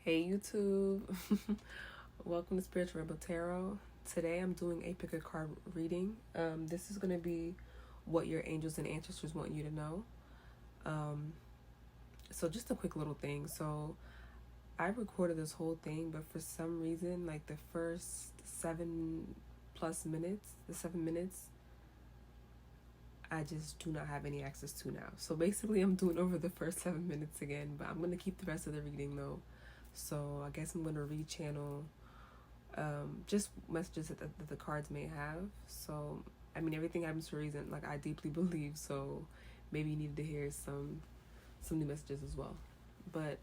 Hey YouTube, welcome to Spiritual Rebel Tarot. Today I'm doing a pick a card reading. This is going to be what your angels and ancestors want you to know. So just a quick little thing. So I recorded this whole thing, but for some reason, like the first 7+ minutes, the 7 minutes, I just do not have any access to now. So basically I'm doing over the first 7 minutes again, but I'm going to keep the rest of the reading though. So I guess I'm going to rechannel just messages that the cards may have. So, I mean, everything happens for a reason, like I deeply believe. So maybe you needed to hear some new messages as well. But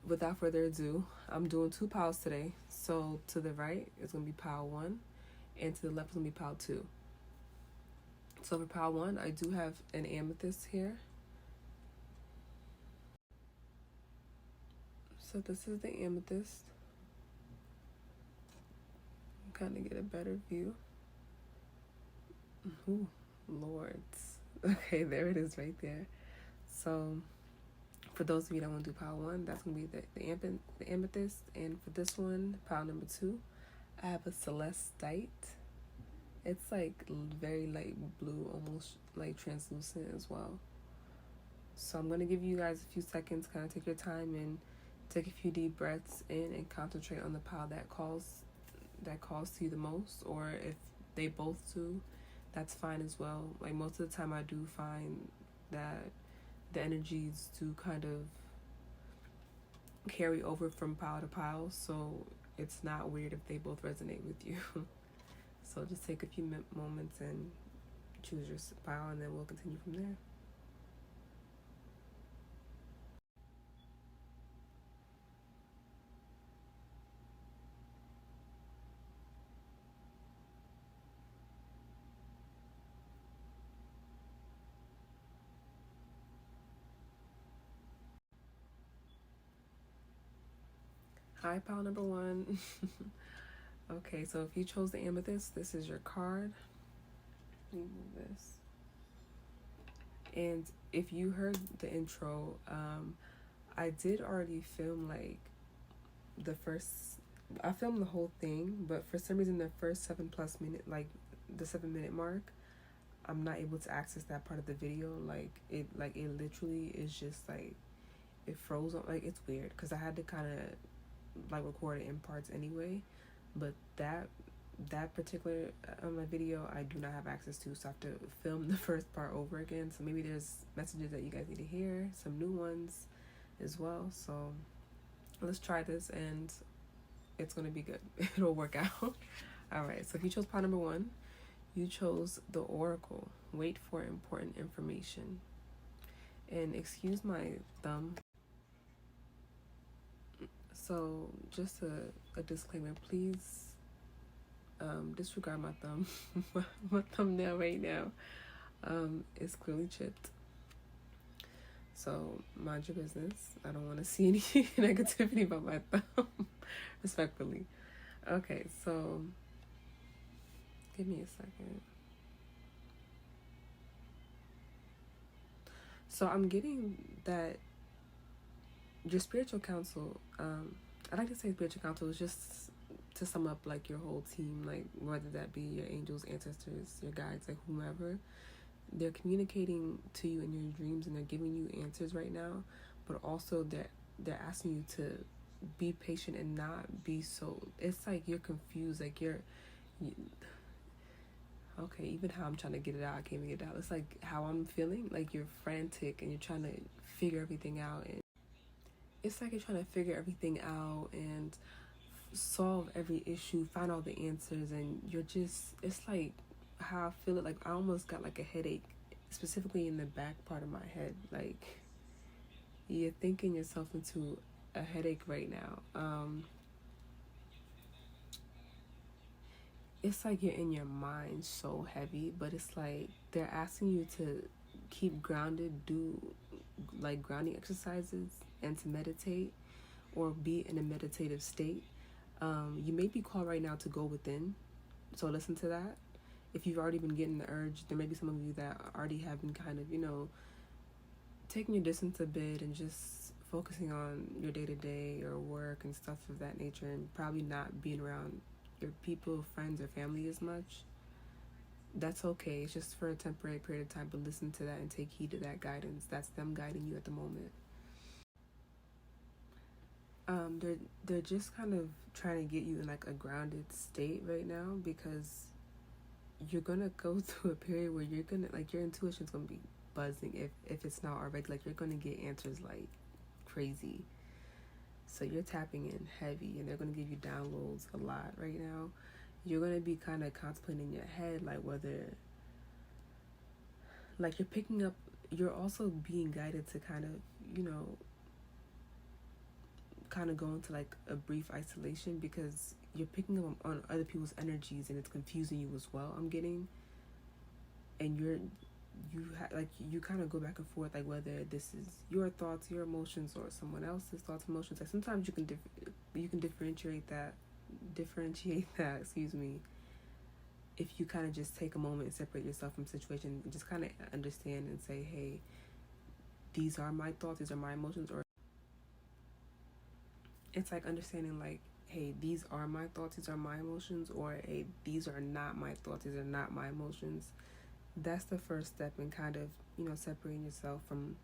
without further ado, I'm doing 2 piles today. So to the right is going to be pile 1, and to the left is going to be pile 2. So for pile 1, I do have an amethyst here. So this is the amethyst. Kind of get a better view. Ooh, lords. Okay, there it is right there. So for those of you that want to do pile 1, that's going to be the amethyst. And for this one, pile number 2, I have a celestite. It's like very light blue, almost like translucent as well. So I'm going to give you guys a few seconds, kind of take your time and take a few deep breaths in and concentrate on the pile that calls to you the most, or if they both do, that's fine as well. Like most of the time I do find that the energies do kind of carry over from pile to pile, so it's not weird if they both resonate with you. So just take a few moments and choose your pile, and then we'll continue from there. Hi, pile number 1. Okay, so if you chose the amethyst, this is your card. Let me move this. And if you heard the intro, I did already film like I filmed the whole thing, but for some reason the first 7+ minute, like the 7-minute mark, I'm not able to access that part of the video. Like it literally is just like it froze on, like it's weird because I had to kind of like record it in parts anyway, but that particular my video I do not have access to, so I have to film the first part over again. So maybe there's messages that you guys need to hear, some new ones as well. So let's try this and it's gonna be good. It'll work out. All right, so if you chose pile number 1, you chose the oracle. Wait for important information. And excuse my thumb. So just a disclaimer, please disregard my thumb. My thumbnail right now is clearly chipped. So mind your business. I don't want to see any negativity about my thumb, respectfully. Okay, so give me a second. So I'm getting that your spiritual council, I like to say spiritual council is just to sum up like your whole team, like whether that be your angels, ancestors, your guides, like whomever. They're communicating to you in your dreams and they're giving you answers right now, but also they're asking you to be patient and not be so, it's like you're confused, like okay, even how I'm trying to get it out, I can't even get it out. It's like how I'm feeling, like you're frantic and you're trying to figure everything out, and it's like you're trying to figure everything out and solve every issue, find all the answers, and you're just, it's like how I feel it, like I almost got like a headache, specifically in the back part of my head. Like you're thinking yourself into a headache right now. It's like you're in your mind so heavy, but it's like they're asking you to keep grounded, do like grounding exercises, and to meditate or be in a meditative state. You may be called right now to go within, so listen to that. If you've already been getting the urge, there may be some of you that already have been kind of, taking your distance a bit and just focusing on your day-to-day or work and stuff of that nature, and probably not being around your people, friends, or family as much, that's okay. It's just for a temporary period of time, but listen to that and take heed to that guidance. That's them guiding you at the moment. They're just kind of trying to get you in like a grounded state right now, because you're gonna go through a period where you're gonna, like, your intuition's gonna be buzzing if it's not already. Like, you're gonna get answers like crazy. So you're tapping in heavy, and they're gonna give you downloads a lot right now. You're gonna be kind of contemplating in your head, like, whether, like, you're picking up, you're also being guided to kind of, kind of go into like a brief isolation, because you're picking up on other people's energies, and it's confusing you as well, I'm getting. And you kind of go back and forth, like, whether this is your thoughts, your emotions, or someone else's thoughts, emotions. Like, sometimes you can differentiate that excuse me, if you kind of just take a moment and separate yourself from situation and just kind of understand and say, hey, these are my thoughts, these are my emotions. Or it's like understanding, like, hey, these are my thoughts, these are my emotions, or hey, these are not my thoughts, these are not my emotions. That's the first step in kind of, separating yourself from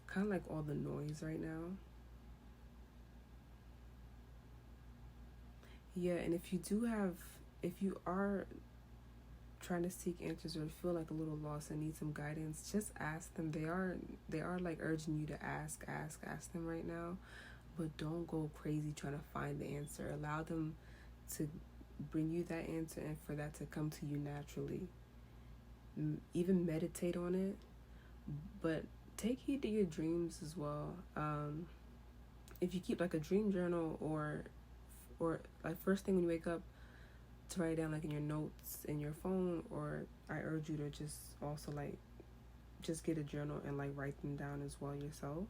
kind of like all the noise right now. Yeah, and if you are trying to seek answers, or feel like a little lost and need some guidance, just ask them. They are like urging you to ask them right now, but don't go crazy trying to find the answer. Allow them to bring you that answer, and for that to come to you naturally. Even meditate on it, but take heed to your dreams as well. If you keep like a dream journal, or like first thing when you wake up, to write down like in your notes in your phone, or I urge you to just also like just get a journal and like write them down as well yourself.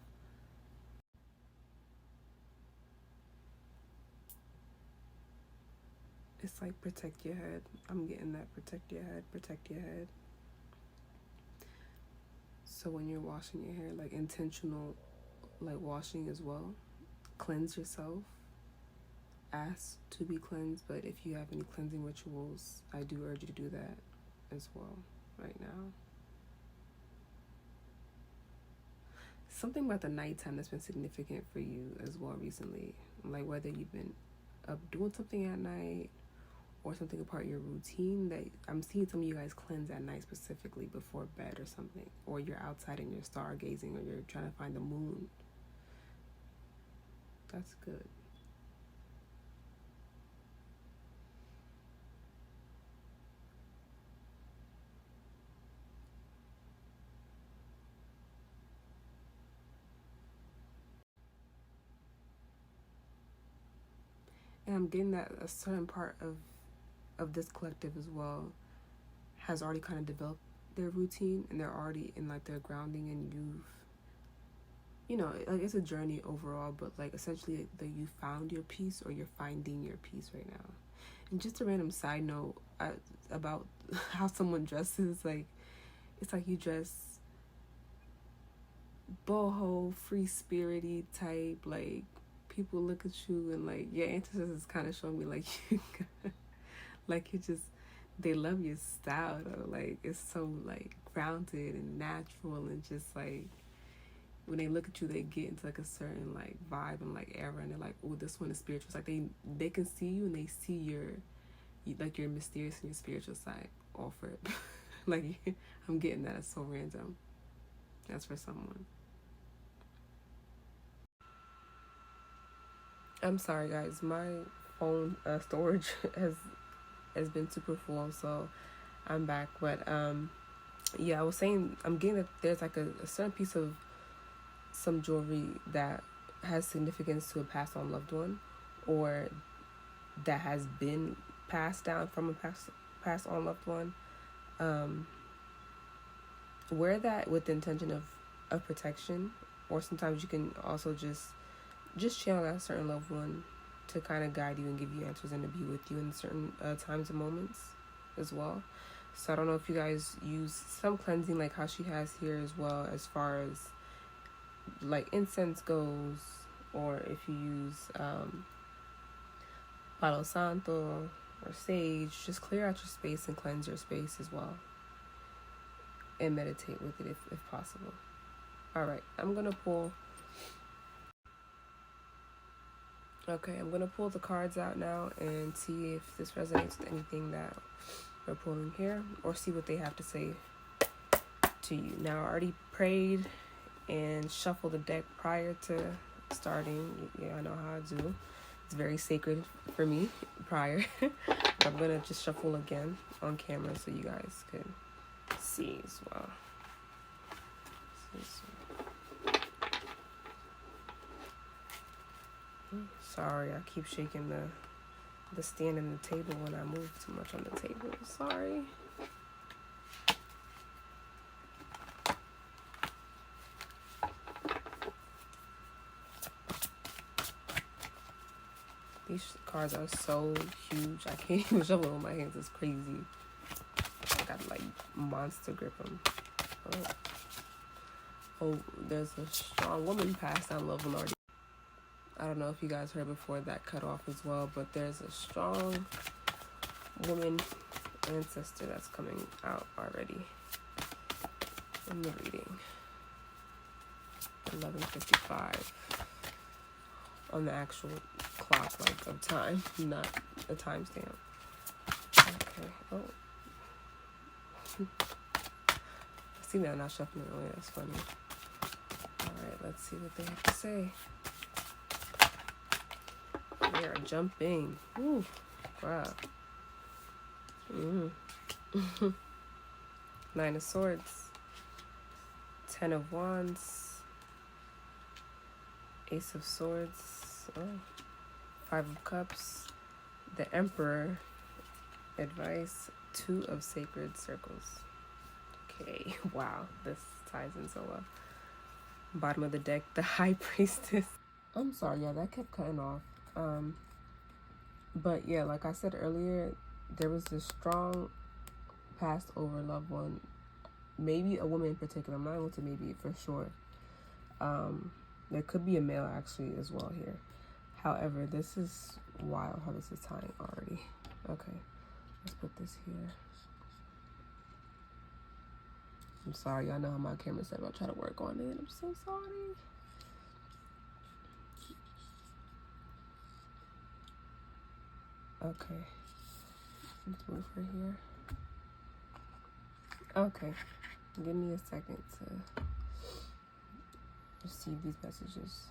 It's like protect your head. I'm getting that. Protect your head. So when you're washing your hair, like intentional like washing as well. Cleanse yourself. Ask to be cleansed, but if you have any cleansing rituals, I do urge you to do that as well right now. Something about the nighttime that's been significant for you as well recently, like whether you've been up doing something at night, or something apart of your routine, that I'm seeing some of you guys cleanse at night, specifically before bed or something, or you're outside and you're stargazing, or you're trying to find the moon. That's good. And I'm getting that a certain part of this collective as well has already kind of developed their routine, and they're already in like their grounding, and like it's a journey overall, but like essentially that you found your peace, or you're finding your peace right now. And just a random side note about how someone dresses, like it's like you dress boho, free spirity type, like people look at you and like your ancestors kind of showing me like you like it just, they love your style though. Like it's so like grounded and natural, and just like when they look at you, they get into like a certain like vibe and like era, and they're like, oh, this one is spiritual. It's like they can see you, and they see your mysterious and your spiritual side offered. Like I'm getting that. It's so random. That's for someone. I'm sorry guys, my phone storage has been super full, so I'm back. But yeah, I was saying I'm getting that there's like a certain piece of some jewelry that has significance to a passed on loved one, or that has been passed down from a passed on loved one. Wear that with the intention of protection, or sometimes you can also just channel that certain loved one to kind of guide you and give you answers, and to be with you in certain times and moments as well. So I don't know if you guys use some cleansing like how she has here as well, as far as like incense goes, or if you use Palo Santo or sage, just clear out your space and cleanse your space as well. And meditate with it if possible. Alright, I'm going to pull. Okay, I'm going to pull the cards out now and see if this resonates with anything that we're pulling here, or see what they have to say to you. Now, I already prayed and shuffled the deck prior to starting. Yeah, I know how I do. It's very sacred for me prior. I'm going to just shuffle again on camera so you guys could see as well. Sorry, I keep shaking the stand and the table when I move too much on the table. Sorry. These cards are so huge. I can't even shuffle them with my hands. It's crazy. I gotta like monster grip them. Oh, there's a strong woman passed down level already. I don't know if you guys heard before that cut off as well, but there's a strong woman ancestor that's coming out already in the reading. 11:55 on the actual clock, like of time, not a timestamp. Okay. Oh. See that I'm not shuffling away. That's funny. All right, let's see what they have to say. They are jumping. Ooh, wow. Nine of Swords, 10 of Wands, Ace of Swords, 5 of Cups, the Emperor, Advice, 2 of Sacred Circles. Okay, wow, this ties in so well. Bottom of the deck, the High Priestess. I'm sorry, yeah, that kept cutting off. But yeah, like I said earlier, there was this strong passed over loved one, maybe a woman in particular. I'm not able to maybe for sure. There could be a male actually as well here. However, this is wild how this is tying already. Okay, let's put this here. I'm sorry, y'all know how my camera set up. I'll try to work on it. I'm so sorry. Okay, let's move her here. Okay, give me a second to receive these messages.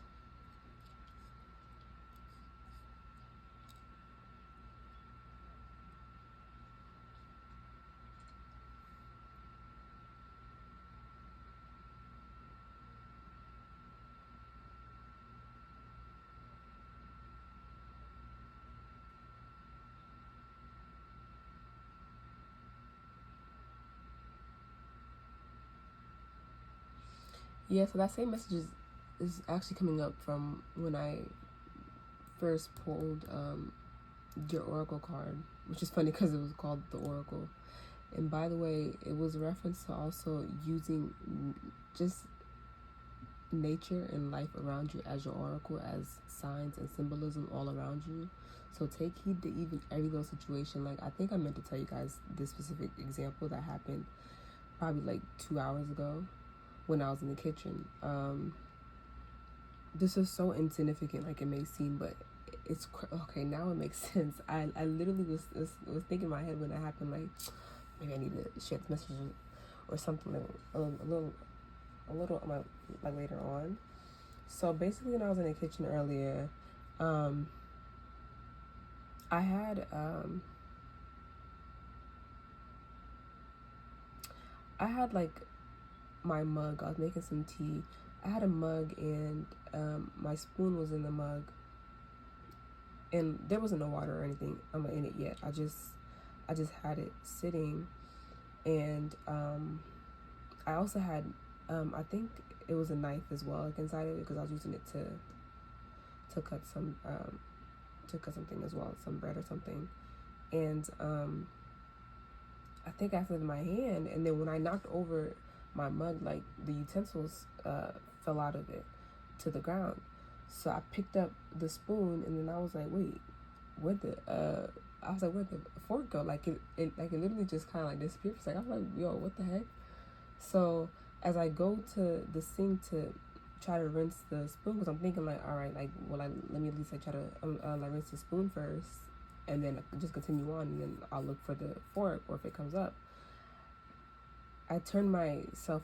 Yeah, so that same message is actually coming up from when I first pulled your oracle card, which is funny because it was called the Oracle. And by the way, it was a reference to also using just nature and life around you as your oracle, as signs and symbolism all around you. So take heed to even every little situation. Like, I think I meant to tell you guys this specific example that happened probably like 2 hours ago when I was in the kitchen. This is so insignificant, like it may seem, but it's okay. Now it makes sense. I literally was thinking in my head when that happened, like maybe I need to share this message or something, like, a little like later on. So basically, when I was in the kitchen earlier, I had like my mug. I was making some tea. I had a mug and my spoon was in the mug, and there wasn't no water or anything in it yet. I just had it sitting, and I also had I think it was a knife as well, like inside of it, because I was using it to cut some something as well, some bread or something. And I think I had it in my hand, and then when I knocked over my mug, like the utensils fell out of it to the ground. So I picked up the spoon, and then I was like, wait, where'd the fork go? Like it literally just kind of like disappeared for a second. I was like, yo, what the heck? So as I go to the sink to try to rinse the spoon, because I'm thinking like, all right, like, well, let me at least try to like rinse the spoon first, and then just continue on, and then I'll look for the fork, or if it comes up. I turn myself,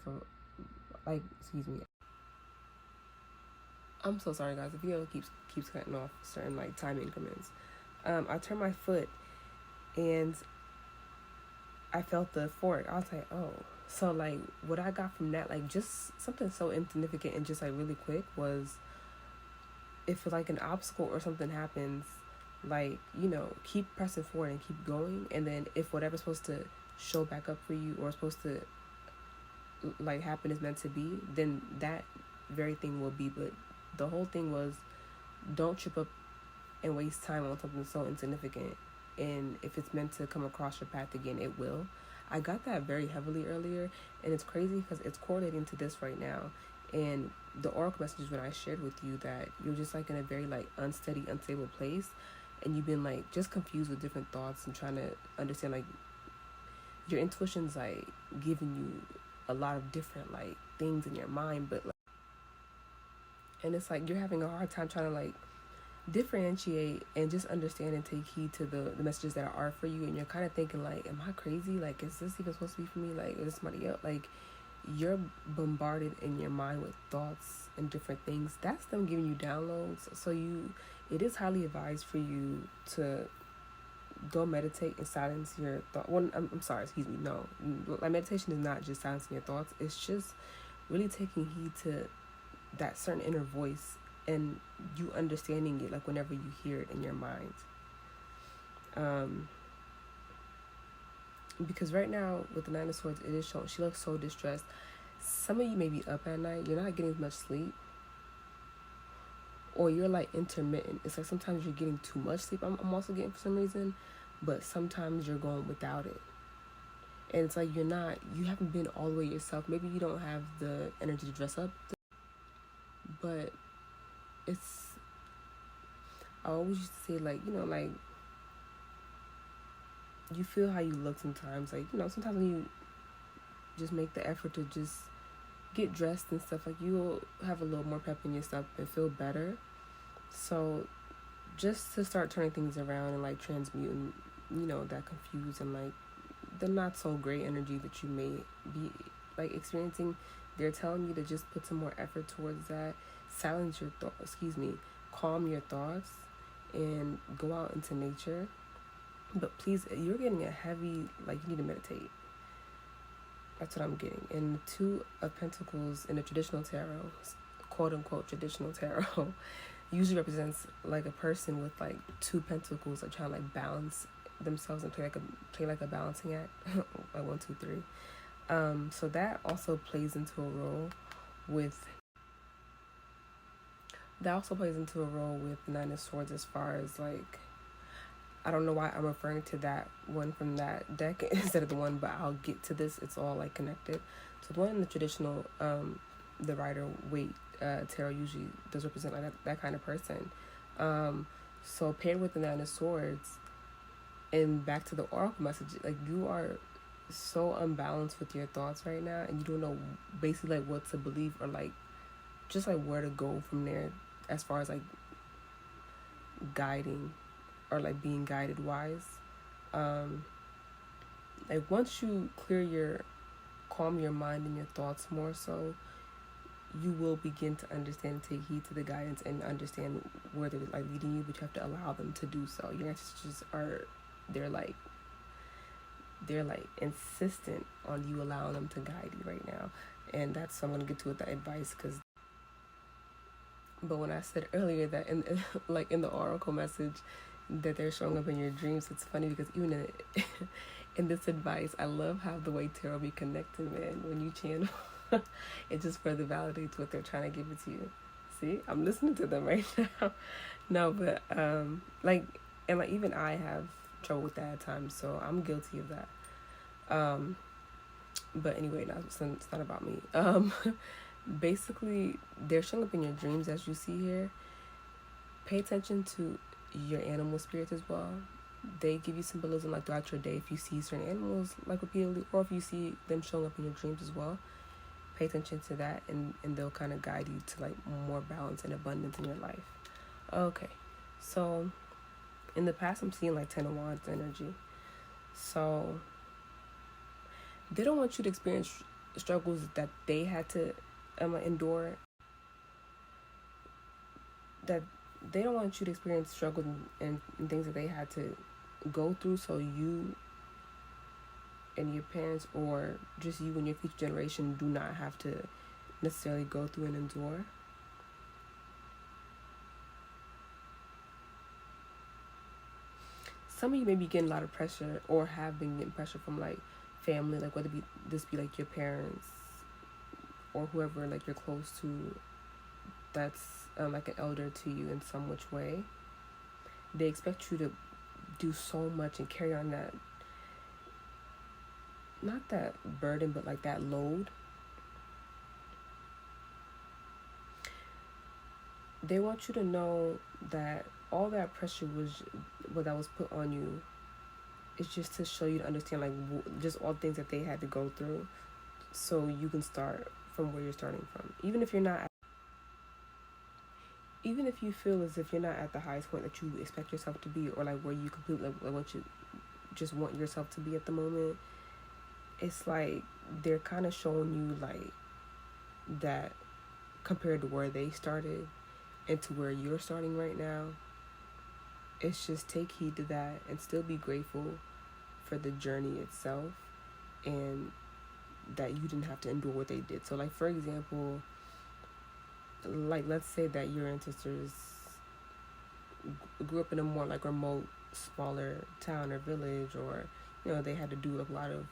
excuse me. I'm so sorry, guys. The video keeps cutting off certain like time increments. I turned my foot, and I felt the fork. I was like, oh. So like what I got from that, like just something so insignificant and just like really quick, was if like an obstacle or something happens, like, you know, keep pressing forward and keep going. And then if whatever's supposed to show back up for you or supposed to like happen is meant to be, then that very thing will be. But the whole thing was, don't trip up and waste time on something so insignificant. And if it's meant to come across your path again, it will. I got that very heavily earlier, and it's crazy because it's correlating to this right now. And the oracle messages when I shared with you that you're just like in a very like unsteady, unstable place, and you've been like just confused with different thoughts and trying to understand, like, your intuition's like giving you a lot of different like things in your mind, but like, and it's like you're having a hard time trying to like differentiate and just understand and take heed to the messages that are for you. And you're kind of thinking like, am I crazy? Like, is this even supposed to be for me? Like, is this somebody else? Like, you're bombarded in your mind with thoughts and different things. That's them giving you downloads. So it is highly advised for you to go meditate and silence your thoughts. Well, I'm sorry, excuse me. No, like, meditation is not just silencing your thoughts. It's just really taking heed to that certain inner voice and you understanding it, like whenever you hear it in your mind. Because right now with the Nine of Swords, it is showing she looks so distressed. Some of you may be up at night, you're not getting as much sleep, or you're like intermittent. It's like sometimes you're getting too much sleep. I'm also getting for some reason, but sometimes you're going without it. And it's like you haven't been all the way yourself. Maybe you don't have the energy to dress up, but I always used to say, like, you know, like, you feel how you look sometimes. Like, you know, sometimes when you just make the effort to just get dressed and stuff, like, you'll have a little more pep in your stuff and feel better. So just to start turning things around and like transmuting, you know, that confused and like the not so great energy that you may be like experiencing, they're telling you to just put some more effort towards that. Silence your thoughts, calm your thoughts and go out into nature. But please, you're getting a heavy, like, you need to meditate. That's what I'm getting. And the Two of Pentacles in the traditional tarot, quote unquote traditional tarot, usually represents like a person with like two pentacles, like trying to like balance themselves and play like a balancing act. Like 1, 2, 3. So that also plays into a role with Nine of Swords, as far as like, I don't know why I'm referring to that one from that deck instead of the one, but I'll get to this. It's all like connected. So the one in the traditional, the Rider-Waite tarot usually does represent like that kind of person. So paired with the Nine of Swords, and back to the oracle message, like, you are so unbalanced with your thoughts right now, and you don't know basically like what to believe or like just like where to go from there as far as like guiding or like being guided wise. Like, once you calm your mind and your thoughts more so, you will begin to understand and take heed to the guidance and understand where they're like leading you, but you have to allow them to do so. Your ancestors they're like insistent on you allowing them to guide you right now. And that's what I'm going to get to with that advice. But when I said earlier that in the oracle message that they're showing up in your dreams, it's funny because even in this advice, I love how the way tarot be connected, man. When you channel, it just further validates what they're trying to give it to you. See, I'm listening to them right now. No, but even I have trouble with that at times, so I'm guilty of that. But anyway, it's not about me. Basically, they're showing up in your dreams as you see here. Pay attention to your animal spirits as well. They give you symbolism like throughout your day if you see certain animals like repeatedly, or if you see them showing up in your dreams as well. Pay attention to that, and they'll kind of guide you to like more balance and abundance in your life. Okay, so in the past I'm seeing like 10 of Wands energy. So they don't want you to experience struggles that they had to endure. That they don't want you to experience struggles and things that they had to go through, so you and your parents, or just you and your future generation, do not have to necessarily go through and endure. Some of you may be getting a lot of pressure, or have been getting pressure from like family, like whether this be like your parents or whoever like you're close to, that's like an elder to you in some which way. They expect you to do so much and carry on that, not that burden, but like that load. They want you to know that all that pressure that was put on you is just to show you to understand like just all the things that they had to go through, so you can start from where you're starting from. Even if you feel as if you're not at the highest point that you expect yourself to be, or like where you completely like what you just want yourself to be at the moment, it's like they're kind of showing you like that compared to where they started and to where you're starting right now. It's just take heed to that and still be grateful for the journey itself, and that you didn't have to endure what they did. So like, for example, like let's say that your ancestors grew up in a more like remote, smaller town or village, or they had to do a lot of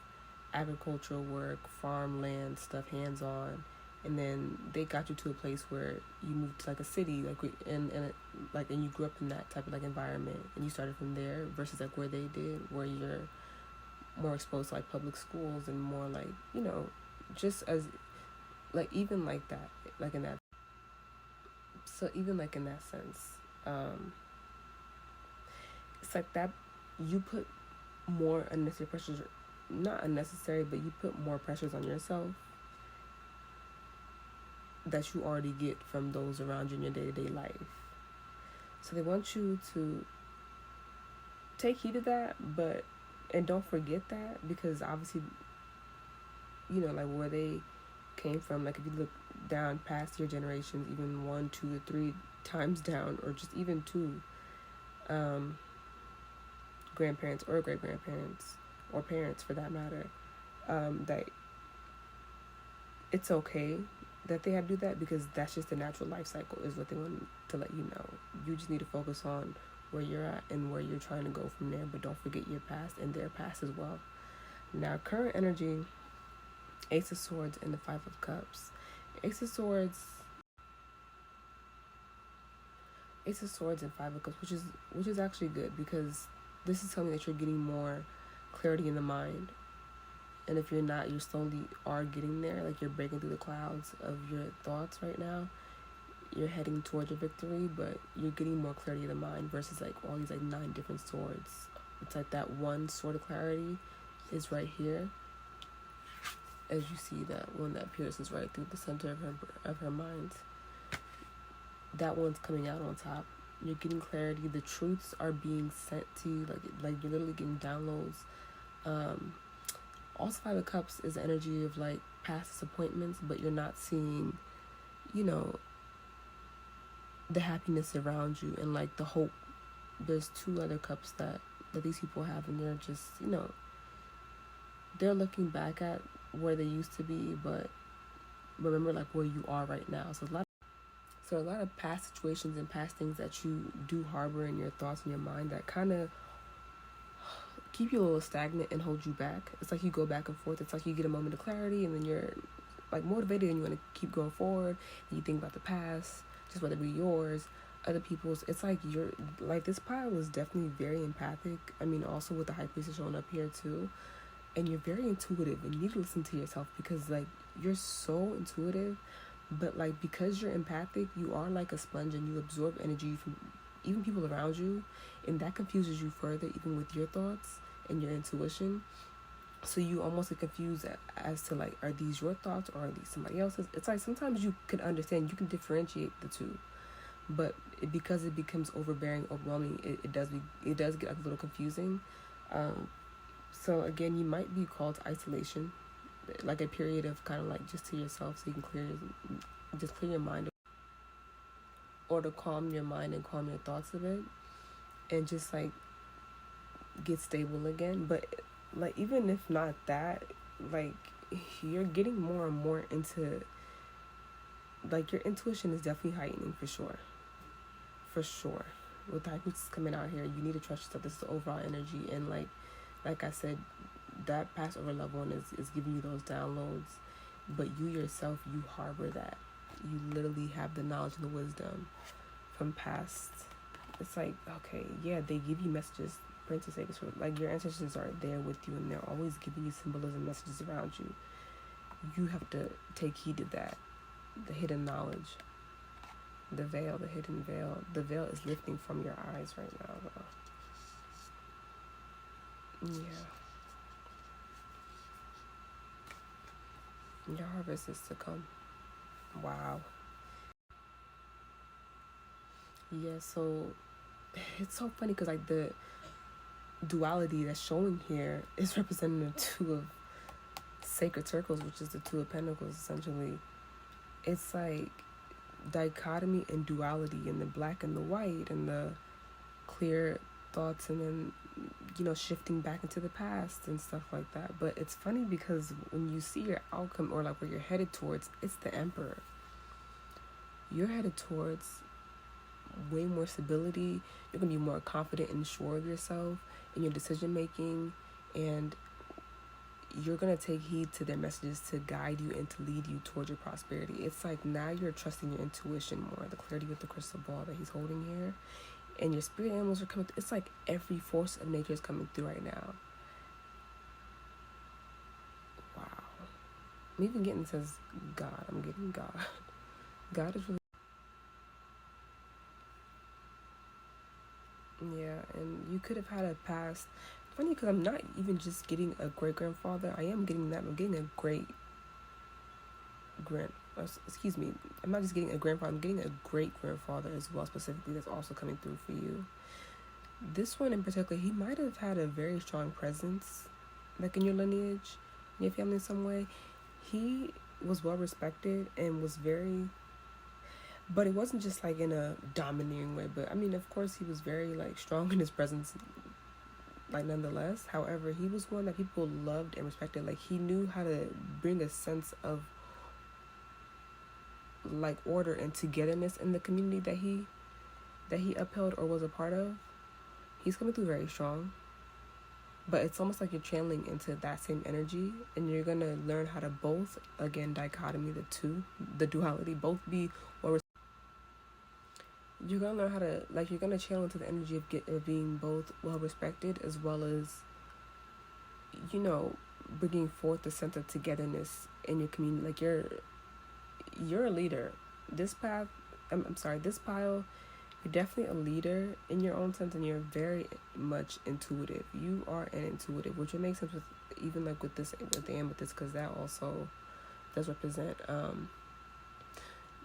agricultural work, farmland stuff, hands-on, and then they got you to a place where you moved to like a city, like and you grew up in that type of like environment, and you started from there versus like where they did, where you're more exposed to like public schools and more like just as like even like that, like in that. So even like in that sense, it's like that you put more unnecessary pressures, not unnecessary, but you put more pressures on yourself that you already get from those around you in your day-to-day life. So they want you to take heed of that, and don't forget that, because obviously, like where they came from, like if you look down past your generations, even 1, 2, or 3 times down, or just even 2 grandparents or great-grandparents, or parents for that matter, that it's okay that they have to do that, because that's just the natural life cycle, is what they want to let you know. You just need to focus on where you're at and where you're trying to go from there, but don't forget your past and their past as well. Now, current energy, Ace of Swords and the 5 of Cups. Ace of Swords and 5 of Cups, which is actually good, because this is telling me that you're getting more clarity in the mind. And if you're not, you slowly are getting there. Like you're breaking through the clouds of your thoughts right now. You're heading towards your victory, but you're getting more clarity of the mind versus like all these like 9 different swords. It's like that one sword of clarity is right here. As you see that one that pierces right through the center of her mind. That one's coming out on top. You're getting clarity. The truths are being sent to you. Like you're literally getting downloads. Also, 5 of Cups is the energy of like past disappointments, but you're not seeing, the happiness around you and like the hope. There's 2 other cups that these people have, and they're just, they're looking back at where they used to be, but remember like where you are right now. So a lot of past situations and past things that you do harbor in your thoughts and your mind that kind of keep you a little stagnant and hold you back. It's like you go back and forth. It's like you get a moment of clarity, and then you're like motivated and you want to keep going forward, and you think about the past, just whether it be yours, other people's. It's like you're like, this pile is definitely very empathic. I mean, also with the High Priestess showing up here too, and you're very intuitive, and you need to listen to yourself, because like you're so intuitive, But like, because you're empathic, you are like a sponge and you absorb energy from even people around you, and that confuses you further, even with your thoughts and your intuition. So you almost get confused as to like, are these your thoughts or are these somebody else's? It's like sometimes you can understand, you can differentiate the two, but because it becomes overbearing, overwhelming, it does get like a little confusing. So again, you might be called to isolation, like a period of kind of like just to yourself, so you can clear your mind, or to calm your mind and calm your thoughts a bit, and just like get stable again. But like, even if not that, like, you're getting more and more into, like, your intuition is definitely heightening for sure. With the hypnosis coming out here, you need to trust yourself. This is the overall energy, and like I said, that Passover level one is giving you those downloads, but you yourself, you harbor that. You literally have the knowledge and the wisdom from past. It's like, okay, yeah, they give you messages, Princess Sacred, like, your ancestors are there with you, and they're always giving you symbolism messages around you. You have to take heed to that. The hidden knowledge, the veil, the hidden veil. The veil is lifting from your eyes right now, though. Yeah. Your harvest is to come. Wow. Yeah, so it's so funny because like the duality that's showing here is representing the two of sacred circles, which is the two of pentacles, essentially. It's like dichotomy and duality, and the black and the white, and the clear thoughts, and then, you know, shifting back into the past and stuff like that. But it's funny because when you see your outcome, or like where you're headed towards, it's the Emperor. You're headed towards way more stability. You're gonna be more confident and sure of yourself in your decision making, and you're gonna take heed to their messages to guide you and to lead you towards your prosperity. It's like now you're trusting your intuition more, the clarity with the crystal ball that he's holding here, and your spirit animals are coming through. It's like every force of nature is coming through right now. Wow. I'm even getting, says God. I'm getting God. God is really, yeah. And you could have had a past. Funny because I'm not even just getting a great grandfather. I am getting that. I'm getting a great excuse me. I'm not just getting a grandfather. I'm getting a great grandfather as well, specifically, that's also coming through for you. This one in particular, he might have had a very strong presence, like in your lineage, in your family in some way. He was well respected and was very, but it wasn't just like in a domineering way. But I mean, of course, he was very like strong in his presence, like, nonetheless. However, he was one that people loved and respected. Like, he knew how to bring a sense of like order and togetherness in the community that he upheld or was a part of. He's coming through very strong, but it's almost like you're channeling into that same energy, and you're gonna learn how to both, again, dichotomy, the duality, both be or you're gonna learn how to, like, you're gonna channel into the energy of being both well respected, as well as, you know, bringing forth the sense of togetherness in your community. Like, you're a leader. This path, this pile, you're definitely a leader in your own sense, and you're very much intuitive. You are an intuitive, which would make sense with even like with the amethyst, because that also does represent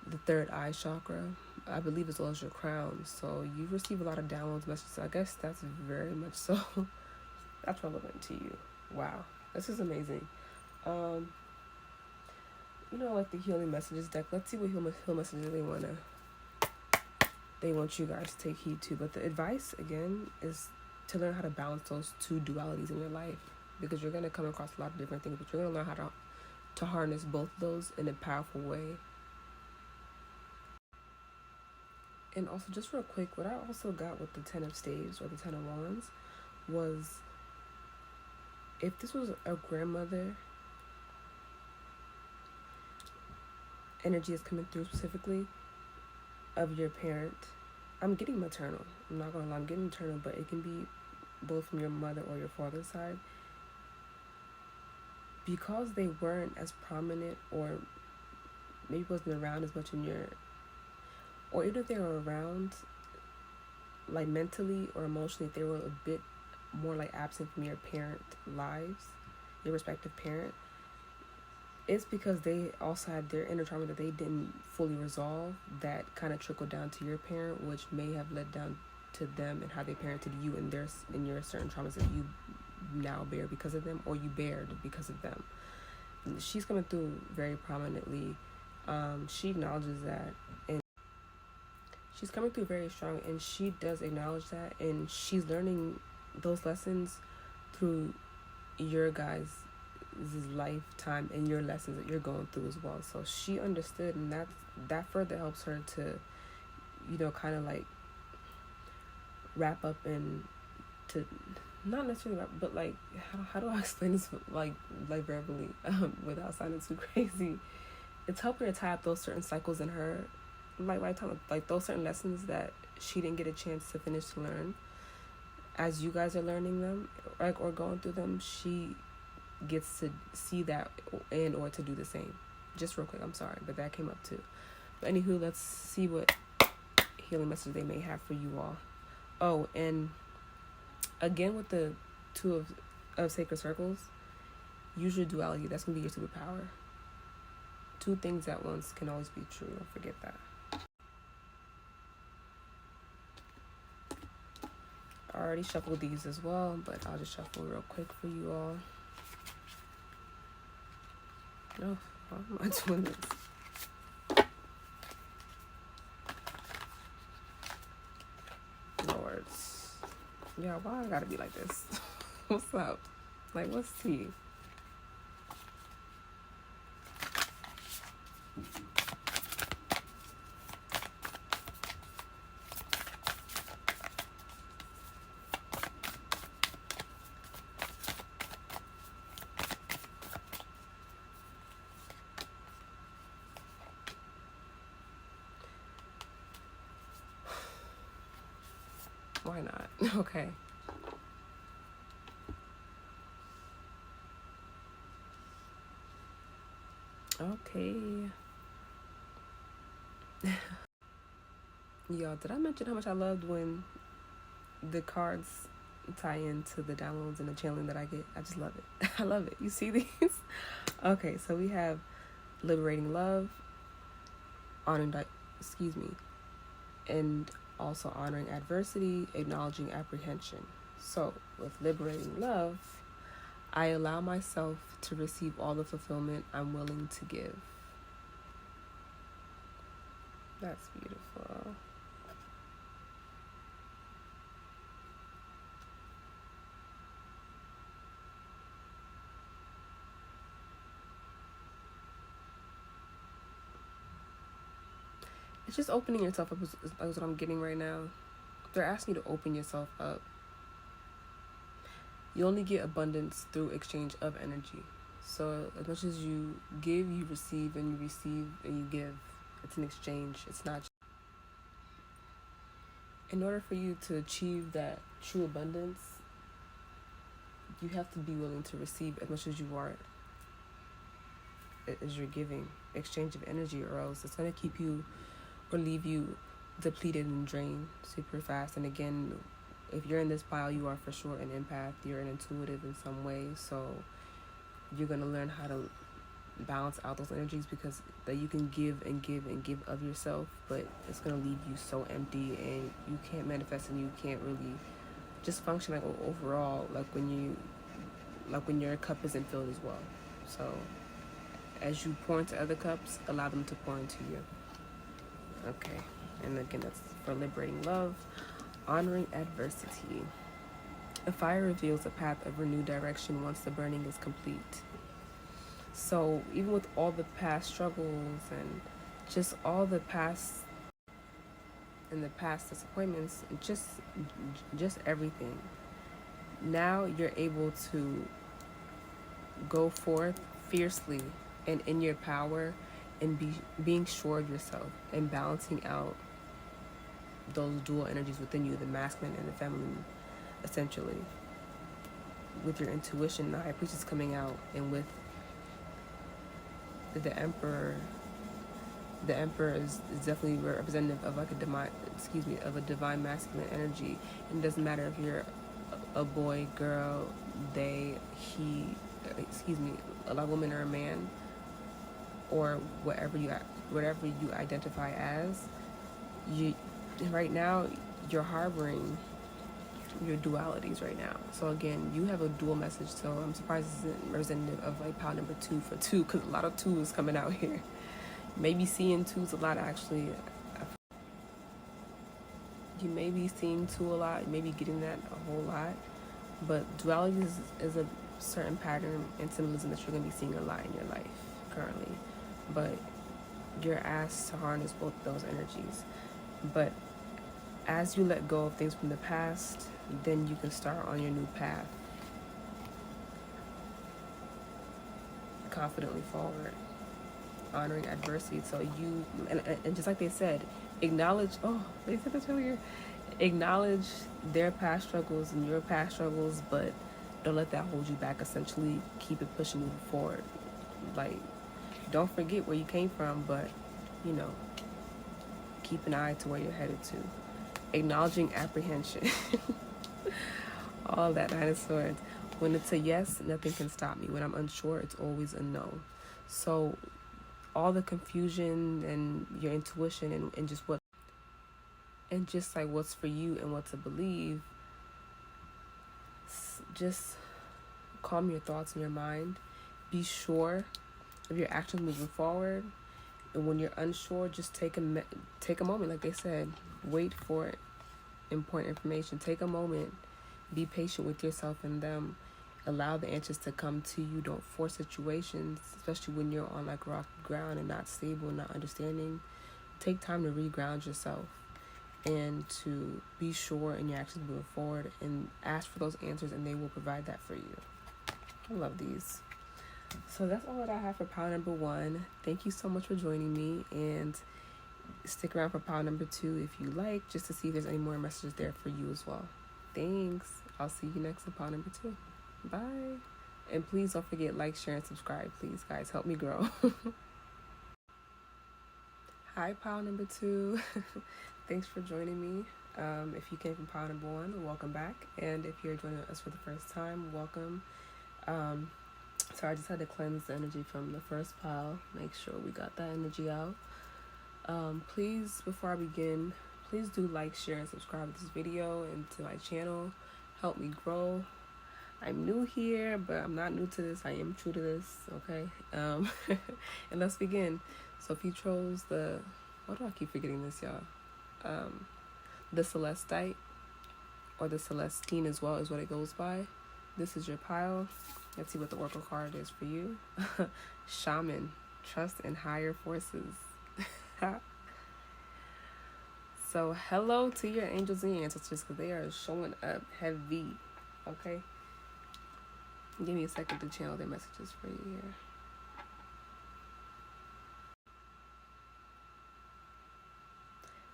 the third eye chakra, I believe, as well as your crown. So you receive a lot of downloads, messages. I guess that's very much so. That's relevant to you. Wow, this is amazing. You know, like the healing messages deck. Let's see what heal messages they want you guys to take heed to. But the advice, again, is to learn how to balance those two dualities in your life, because you're going to come across a lot of different things, but you're going to learn how to harness both of those in a powerful way. And also, just real quick, what I also got with the 10 of staves or the 10 of wands was, if this was a grandmother energy is coming through, specifically of your parent, I'm getting maternal. I'm not gonna lie, I'm getting maternal, but it can be both from your mother or your father's side. Because they weren't as prominent or maybe wasn't around as much in your, or even if they were around, like mentally or emotionally, if they were a bit more like absent from your parent lives, your respective parent, it's because they also had their inner trauma that they didn't fully resolve, that kind of trickled down to your parent, which may have led down to them and how they parented you and your certain traumas that you now bear because of them, or you bared because of them. She's coming through very prominently. She acknowledges that, and she's coming through very strong, and she does acknowledge that, and she's learning those lessons through your guys' lifetime and your lessons that you're going through as well. So she understood, and that further helps her to, kind of like wrap up and to not necessarily wrap, but like how do I explain this like verbally without sounding too crazy? It's helping her tie up those certain cycles in her lifetime, like those certain lessons that she didn't get a chance to finish to learn. As you guys are learning them, like, or going through them, she gets to see that and or to do the same. Just real quick, I'm sorry, but that came up too. But anywho, let's see what healing message they may have for you all. Oh, and again with the two of sacred circles, use your duality. That's gonna be your superpower. Two things at once can always be true. Don't forget that. I already shuffled these as well, but I'll just shuffle real quick for you all. No, how am I doing this? Lords. Yeah, why I gotta be like this? What's up? Like, what's tea? Why not? Okay. Okay. Y'all, did I mention how much I loved when the cards tie into the downloads and the channeling that I get? I just love it. I love it. You see these? Okay, so we have liberating love, honoring, and also honoring adversity, acknowledging apprehension. So with liberating love, I allow myself to receive all the fulfillment I'm willing to give. That's beautiful. It's just opening yourself up is what I'm getting right now. They're asking you to open yourself up. You only get abundance through exchange of energy. So as much as you give, you receive, and you receive and you give. It's an exchange. It's not. In order for you to achieve that true abundance, you have to be willing to receive as much as you are as you're giving. Exchange of energy, or else it's going to keep you or leave you depleted and drained super fast. And again, if you're in this pile, you are for sure an empath. You're an intuitive in some way, so you're going to learn how to balance out those energies, because that you can give and give and give of yourself, but it's going to leave you so empty, and you can't manifest, and you can't really just function like overall, like when your cup isn't filled as well. So as you pour into other cups, allow them to pour into you. Okay, and again, that's for liberating love, honoring adversity. A fire reveals a path of renewed direction once the burning is complete. So even with all the past struggles and just all the past disappointments, just everything, now you're able to go forth fiercely and in your power, and being sure of yourself and balancing out those dual energies within you, the masculine and the feminine, essentially. With your intuition, the high priestess coming out, and with the emperor The Emperor is definitely representative of like a divine masculine energy. And it doesn't matter if you're a boy, girl, they, he, a woman or a man, or whatever you identify as. You right now you're harboring your dualities right now. So again, you have a dual message. So I'm surprised this isn't representative of like pile number 2 for 2, because a lot of 2 is coming out here. Maybe seeing 2's a lot actually. You may be seeing 2 a lot, maybe getting that a whole lot. But duality is a certain pattern and symbolism that you're going to be seeing a lot in your life currently. But you're asked to harness both those energies. But as you let go of things from the past, then you can start on your new path. Confidently forward, honoring adversity. So you, and just like they said, acknowledge, they said this earlier, acknowledge their past struggles and your past struggles, but don't let that hold you back. Essentially, keep it pushing you forward. Like, don't forget where you came from, but, keep an eye to where you're headed to. Acknowledging apprehension. All that 9 of Swords. When it's a yes, nothing can stop me. When I'm unsure, it's always a no. So all the confusion and your intuition and just like what's for you and what to believe, just calm your thoughts in your mind. Be sure of your actions moving forward. And when you're unsure, just take a moment, like they said. Wait for important information. Take a moment. Be patient with yourself and them. Allow the answers to come to you. Don't force situations, especially when you're on like rocky ground and not stable, not understanding. Take time to reground yourself and to be sure in your actions moving forward, and ask for those answers and they will provide that for you. I love these. So that's all that I have for pile number 1. Thank you so much for joining me, and stick around for pile number 2 if you like, just to see if there's any more messages there for you as well. Thanks. I'll see you next in pile number 2. Bye. And please don't forget, like, share, and subscribe. Please, guys, help me grow. Hi, pile number 2. Thanks for joining me. If you came from pile number 1, welcome back. And if you're joining us for the first time, welcome. So I just had to cleanse the energy from the first pile. Make sure we got that energy out. Please, before I begin, please do like, share, and subscribe to this video and to my channel. Help me grow. I'm new here, but I'm not new to this. I am true to this, okay? And let's begin. So if you chose why do I keep forgetting this, y'all? The Celestite, or the Celestine as well, is what it goes by. This is your pile. Let's see what the oracle card is for you. Shaman, trust in higher forces. So hello to your angels and your ancestors, because they are showing up heavy. Okay, give me a second to channel their messages for you here.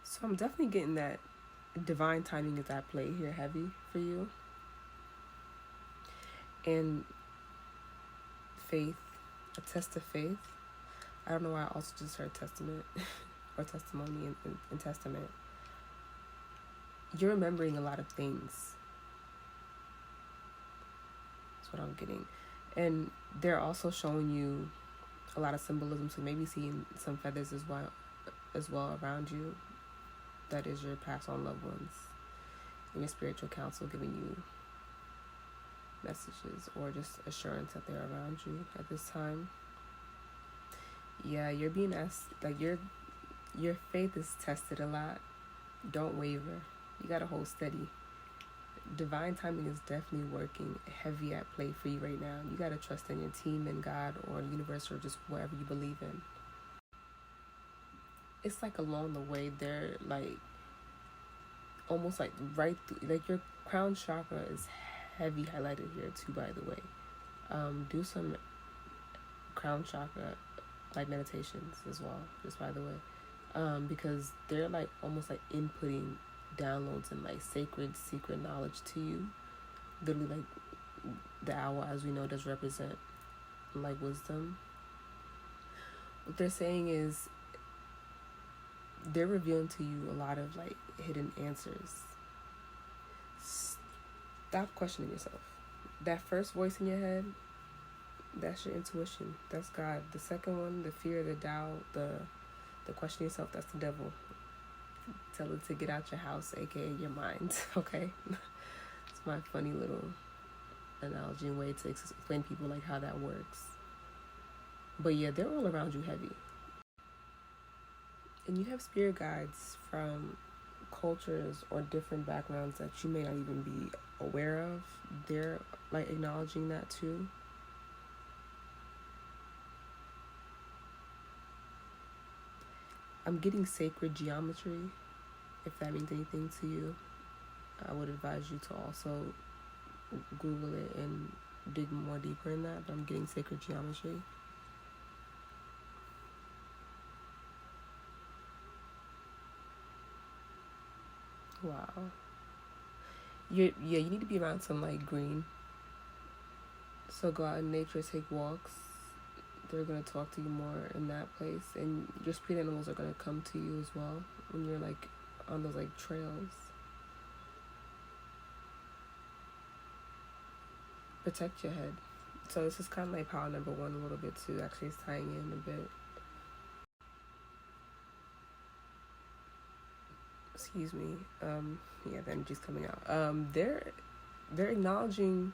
So I'm definitely getting that divine timing is at play here heavy for you. And faith, a test of faith. I don't know why I also just heard testament or testimony and testament. You're remembering a lot of things. That's what I'm getting. And they're also showing you a lot of symbolism. So maybe seeing some feathers as well around you. That is your past on loved ones. And your spiritual counsel giving you messages or just assurance that they're around you at this time. Yeah, you're being asked, like your faith is tested a lot. Don't waver. You gotta hold steady. Divine timing is definitely working heavy at play for you right now. You gotta trust in your team and God or universe or just whatever you believe in. It's like along the way they're like almost like right through, like your crown chakra is heavy highlighted here too, by the way. Do some crown chakra like meditations as well, just by the way, because they're like almost like inputting downloads and like sacred secret knowledge to you. Literally, like the owl, as we know, does represent like wisdom. What they're saying is they're revealing to you a lot of like hidden answers. Stop questioning yourself. That first voice in your head, that's your intuition. That's God. The second one, the fear, the doubt, the questioning yourself, that's the devil. Tell it to get out your house, aka your mind. Okay, it's my funny little analogy and way to explain to people like how that works. But yeah, they're all around you heavy. And you have spirit guides from cultures or different backgrounds that you may not even be aware of. They're like acknowledging that too. I'm getting sacred geometry. If that means anything to you, I would advise you to also Google it and dig more deeper in that. But I'm getting sacred geometry. Wow. You need to be around some like green. So go out in nature, take walks. They're gonna talk to you more in that place, and your spirit animals are gonna come to you as well when you're like on those like trails. Protect your head. So this is kind of like power number one a little bit too. Actually, it's tying in a bit. Excuse me. Yeah, the energy's coming out. They're acknowledging.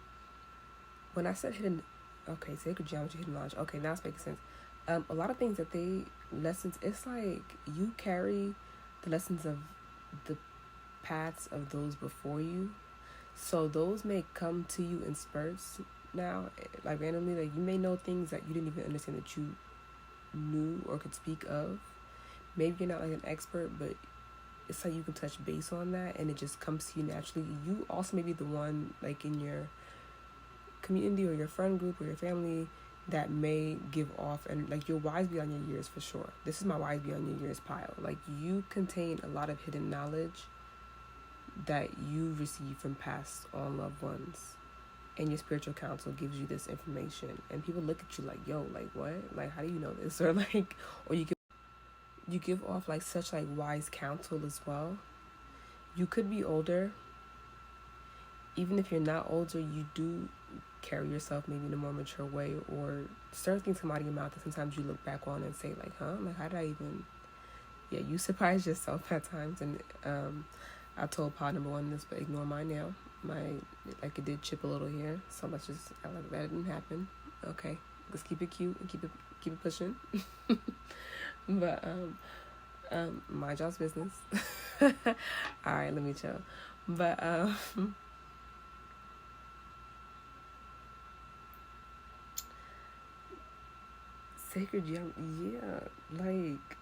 When I said hidden, okay, sacred geometry, hidden knowledge. Okay, now it's making sense. A lot of things that they lessons. It's like you carry the lessons of the paths of those before you. So those may come to you in spurts now, like randomly. Like you may know things that you didn't even understand that you knew or could speak of. Maybe you're not like an expert, but it's like you can touch base on that and it just comes to you naturally. You also may be the one like in your community or your friend group or your family that may give off, and like your wise beyond your years for sure. This is my wise beyond your years pile. Like you contain a lot of hidden knowledge that you receive from past on loved ones, and your spiritual counsel gives you this information, and people look at you like, yo, like what, like how do you know this? Or like, or you give off like such like wise counsel as well. You could be older. Even if you're not older, you do carry yourself maybe in a more mature way, or certain things come out of your mouth that sometimes you look back on and say like, huh, like how did I even, yeah, you surprise yourself at times. And I told pod number one this, but ignore mine now. My, like it did chip a little here, so let's just act like that didn't happen. Okay, let's keep it cute and keep it pushing. But my job's business. All right, let me chill. But sacred gem, yeah, like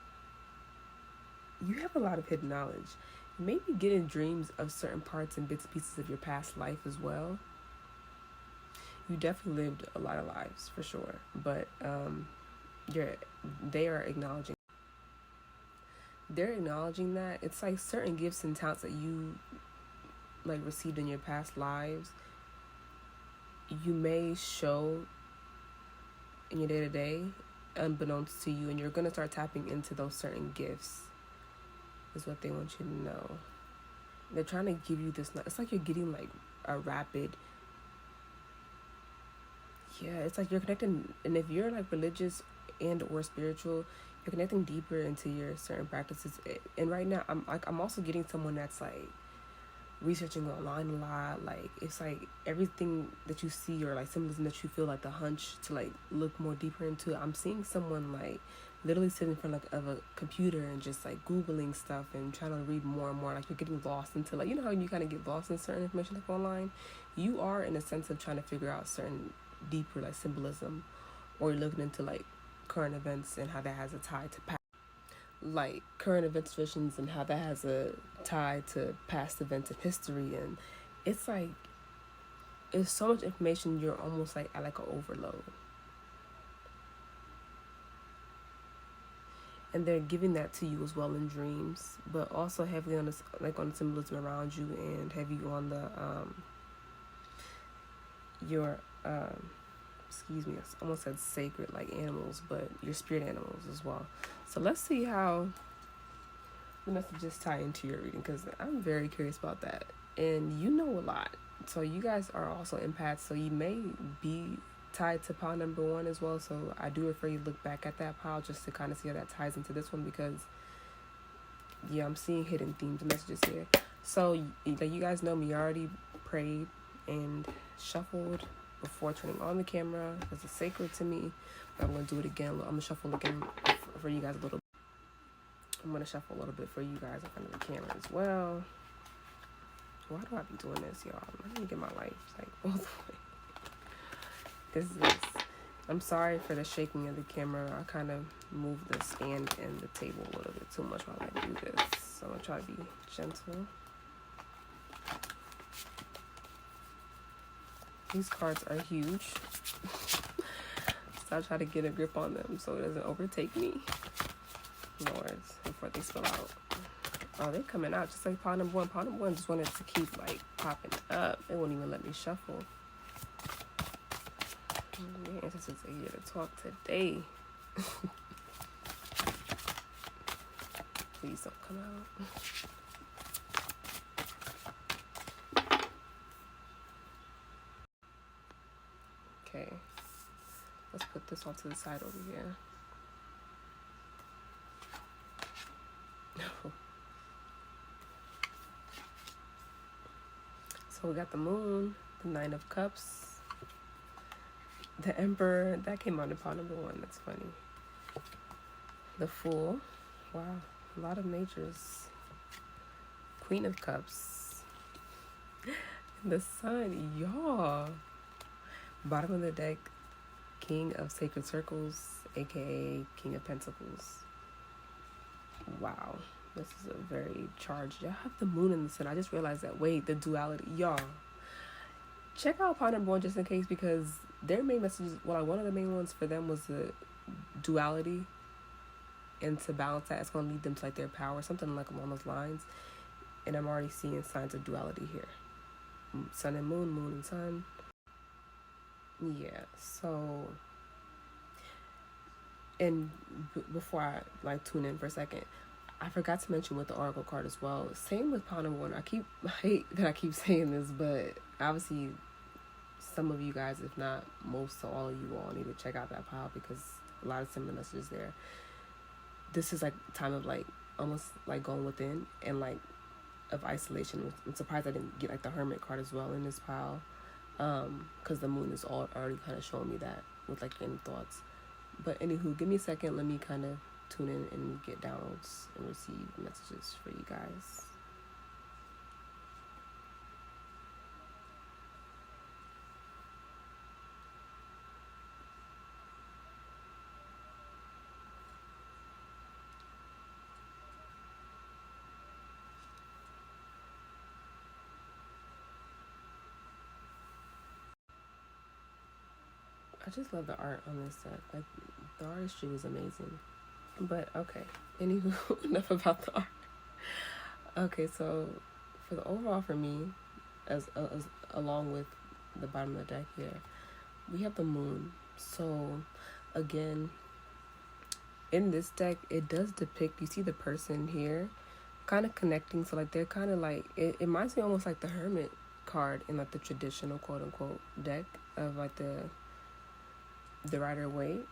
you have a lot of hidden knowledge. You may be getting dreams of certain parts and bits and pieces of your past life as well. You definitely lived a lot of lives for sure, but they are acknowledging. They're acknowledging that it's like certain gifts and talents that you like received in your past lives. You may show in your day to day, unbeknownst to you, and you're gonna start tapping into those certain gifts. Is what they want you to know. They're trying to give you this. It's like you're getting like a rapid. Yeah, it's like you're connecting, and if you're like religious and or spiritual, you're connecting deeper into your certain practices. And right now, I'm also getting someone that's like researching online a lot. Like it's like everything that you see or like symbolism that you feel like the hunch to like look more deeper into. I'm seeing someone like literally sitting in front of a computer and just like Googling stuff and trying to read more and more. Like you're getting lost into like, you know how you kind of get lost in certain information like online. You are in a sense of trying to figure out certain deeper like symbolism, or you're looking into like current events and how that has a tie to past, like current events visions and how that has a tie to past events in history. And it's like it's so much information, you're almost like at like an overload. And they're giving that to you as well in dreams, but also heavily on this, like on the symbolism around you, and heavy on the your excuse me, I almost said sacred like animals, but your spirit animals as well. So let's see how the messages tie into your reading, because I'm very curious about that. And you know a lot. So you guys are also empaths, so you may be tied to pile number 1 as well. So I do refer you to look back at that pile just to kind of see how that ties into this one, because yeah, I'm seeing hidden themes and messages here. So like you guys know me, I already prayed and shuffled before turning on the camera because it's sacred to me. But I'm going to do it again. I'm going to shuffle again for you guys a little bit. I'm going to shuffle a little bit for you guys in front of the camera as well. Why do I be doing this, y'all? I need to get my life like all the way. This is, I'm sorry for the shaking of the camera. I kind of moved the stand and the table a little bit too much while I do this. So I'm going to try to be gentle. These cards are huge. So I'll try to get a grip on them so it doesn't overtake me. Lords, before they spill out. Oh, they're coming out just like pile number 1. Pile number 1 just wanted to keep like popping up. They won't even let me shuffle. Your ancestors are here to talk today. Please don't come out. Okay. Let's put this off to the side over here. So we got the Moon, the 9 of Cups, the Emperor. That came out in pile number 1. That's funny. The Fool. Wow. A lot of majors. Queen of Cups. The Sun. Y'all. Bottom of the deck, King of Sacred Circles, aka King of Pentacles. Wow. This is a very charged. Y'all have the Moon and the Sun. I just realized that. Wait, the duality. Y'all, check out pile number 1 just in case, because their main messages, well, one of the main ones for them was the duality. And to balance that, it's going to lead them to like their power, something like along those lines. And I'm already seeing signs of duality here. Sun and Moon, Moon and Sun. Yeah, so, and before I like tune in for a second, I forgot to mention with the Oracle card as well. Same with pile number 1. I hate that I keep saying this, but obviously some of you guys, if not most or all of you all, need to check out that pile because a lot of similar messages there. This is like time of like almost like going within and like of isolation. I'm surprised I didn't get like the Hermit card as well in this pile, because the Moon is already kind of showing me that with like inner thoughts. But anywho, give me a second. Let me kind of tune in and get downloads and receive messages for you guys. I just love the art on this set. Like, the artistry was amazing. But, okay. Anywho, enough about the art. Okay, so, for the overall for me, as along with the bottom of the deck here, we have the Moon. So, again, in this deck, it does depict, you see the person here, kind of connecting. So, like, they're kind of like, it reminds me almost like the Hermit card in, like, the traditional, quote-unquote, deck of, like, the Rider-Waite.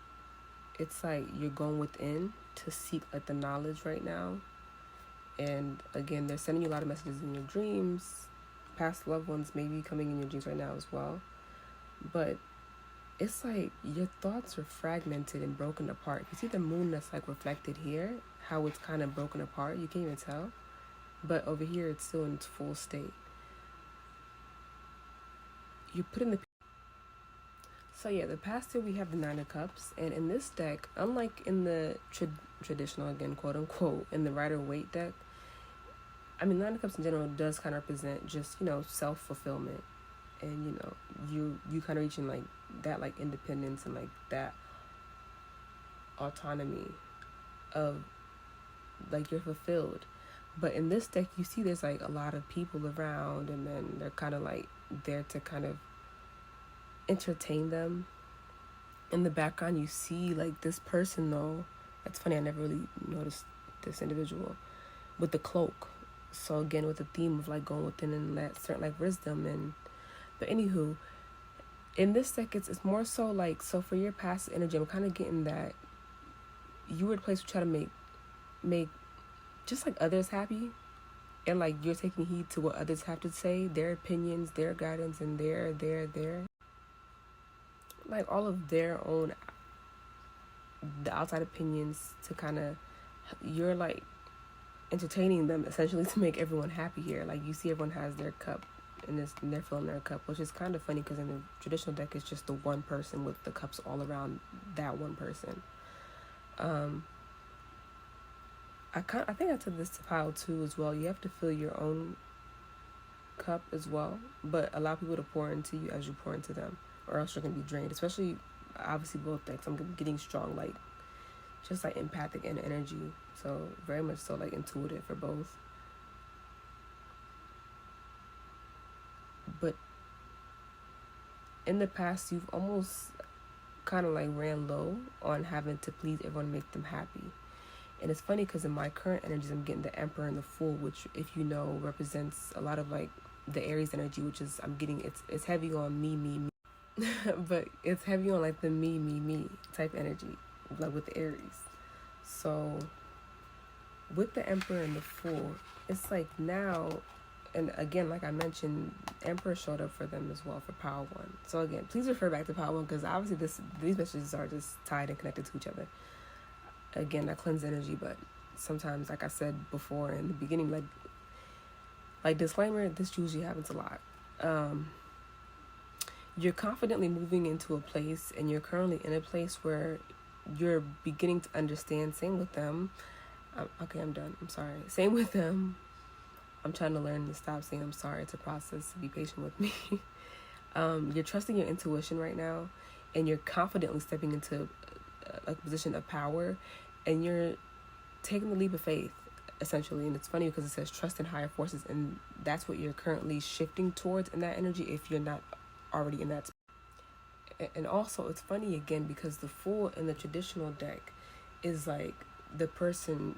It's like you're going within to seek like the knowledge right now. And again, they're sending you a lot of messages in your dreams. Past loved ones may be coming in your dreams right now as well. But it's like your thoughts are fragmented and broken apart. You see the Moon that's like reflected here, how it's kind of broken apart. You can't even tell. But over here, it's still in its full state. You put in the... So yeah, the past two, we have the 9 of Cups. And in this deck, unlike in the traditional, again, quote unquote, in the Rider-Waite deck, I mean, 9 of Cups in general does kind of represent just, you know, self-fulfillment. And, you know, you kind of reaching like that, like independence and like that autonomy of like you're fulfilled. But in this deck, you see there's like a lot of people around, and then they're kind of like there to kind of entertain them. In the background, you see like this person though. That's funny, I never really noticed this individual. with the cloak. So again, with the theme of like going within and that certain like wisdom. And but anywho, in this deck, it's more so like, so for your past energy, I'm kind of getting that you were the place to try to make just like others happy, and like you're taking heed to what others have to say, their opinions, their guidance, and their like all of their own, the outside opinions, to kind of, you're like entertaining them essentially to make everyone happy here. Like you see everyone has their cup and they're filling their cup, which is kind of funny because in the traditional deck it's just the one person with the cups all around that one person. I think I took this to pile 2 as well. You have to fill your own cup as well, but allow people to pour into you as you pour into them, or else you're gonna be drained. Especially, obviously, both decks. I'm getting strong, like just like empathic and energy. So very much so like intuitive for both. But in the past, you've almost kind of like ran low on having to please everyone and make them happy. And it's funny because in my current energies, I'm getting the Emperor and the Fool, which, if you know, represents a lot of like the Aries energy, which is, I'm getting, it's heavy on me, but it's heavy on like the me type energy, like with the Aries. So with the Emperor and the Fool, it's like now, and again, like I mentioned, Emperor showed up for them as well for Power 1. So again, please refer back to Power 1 because obviously these messages are just tied and connected to each other. Again, that cleanse energy, but sometimes, like I said before in the beginning, like disclaimer, this usually happens a lot. You're confidently moving into a place, and you're currently in a place where you're beginning to understand. Same with them. Okay, I'm done. I'm sorry. Same with them. I'm trying to learn to stop saying I'm sorry. It's a process. Be patient with me. You're trusting your intuition right now, and you're confidently stepping into a position of power, and you're taking the leap of faith, essentially. And it's funny because it says trust in higher forces, and that's what you're currently shifting towards in that energy if you're not already in that. And also, it's funny again because the Fool in the traditional deck is like the person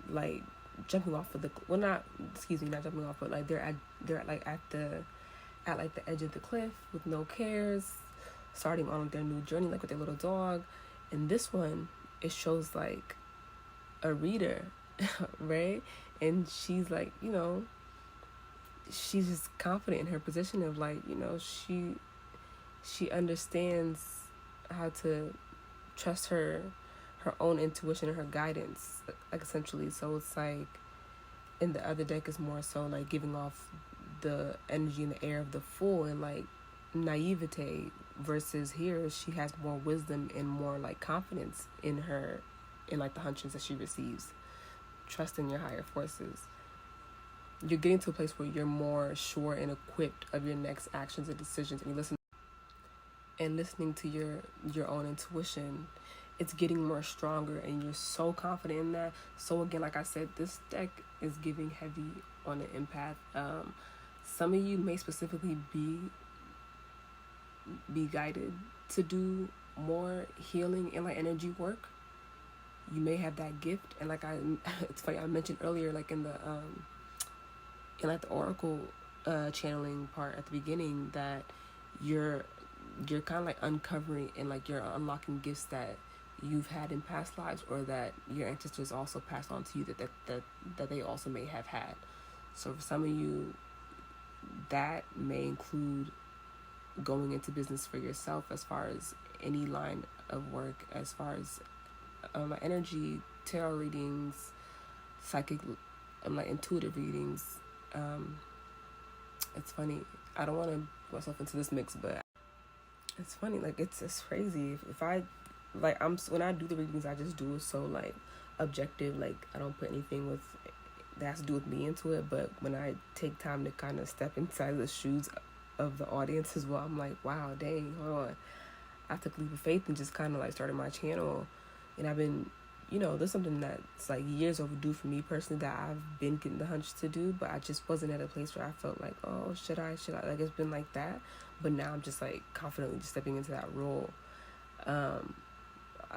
like jumping off of the, well, not jumping off, but like they're like at the edge of the cliff with no cares, starting on their new journey, like with their little dog. And this one, it shows like a reader, right? And she's like, you know, she's just confident in her position of like, you know, she understands how to trust her own intuition and her guidance, like essentially. So it's like in the other deck is more so like giving off the energy and the air of the Fool and like naivete, versus here she has more wisdom and more like confidence in like the hunches that she receives. Trust in your higher forces. You're getting to a place where you're more sure and equipped of your next actions and decisions, and listening to your own intuition. It's getting more stronger, and you're so confident in that. So again, like I said, this deck is giving heavy on the empath. Some of you may specifically be guided to do more healing and like energy work. You may have that gift, and like it's funny, I mentioned earlier, like in the the oracle channeling part at the beginning, that you're kind of like uncovering and like you're unlocking gifts that you've had in past lives, or that your ancestors also passed on to you, that they also may have had. So for some of you, that may include going into business for yourself, as far as any line of work, as far as energy, tarot readings, psychic, like intuitive readings. It's funny, I don't want to put myself into this mix, but it's funny, like it's crazy. If I like, when I do the readings, I just do it so like objective, like I don't put anything with that has to do with me into it. But when I take time to kind of step inside the shoes of the audience as well, I'm like, wow, dang, hold on, I took a leap of faith and just kind of like started my channel. And I've been, you know, there's something that's like years overdue for me personally that I've been getting the hunch to do, but I just wasn't at a place where I felt like, oh, should I, like it's been like that. But now I'm just like confidently just stepping into that role.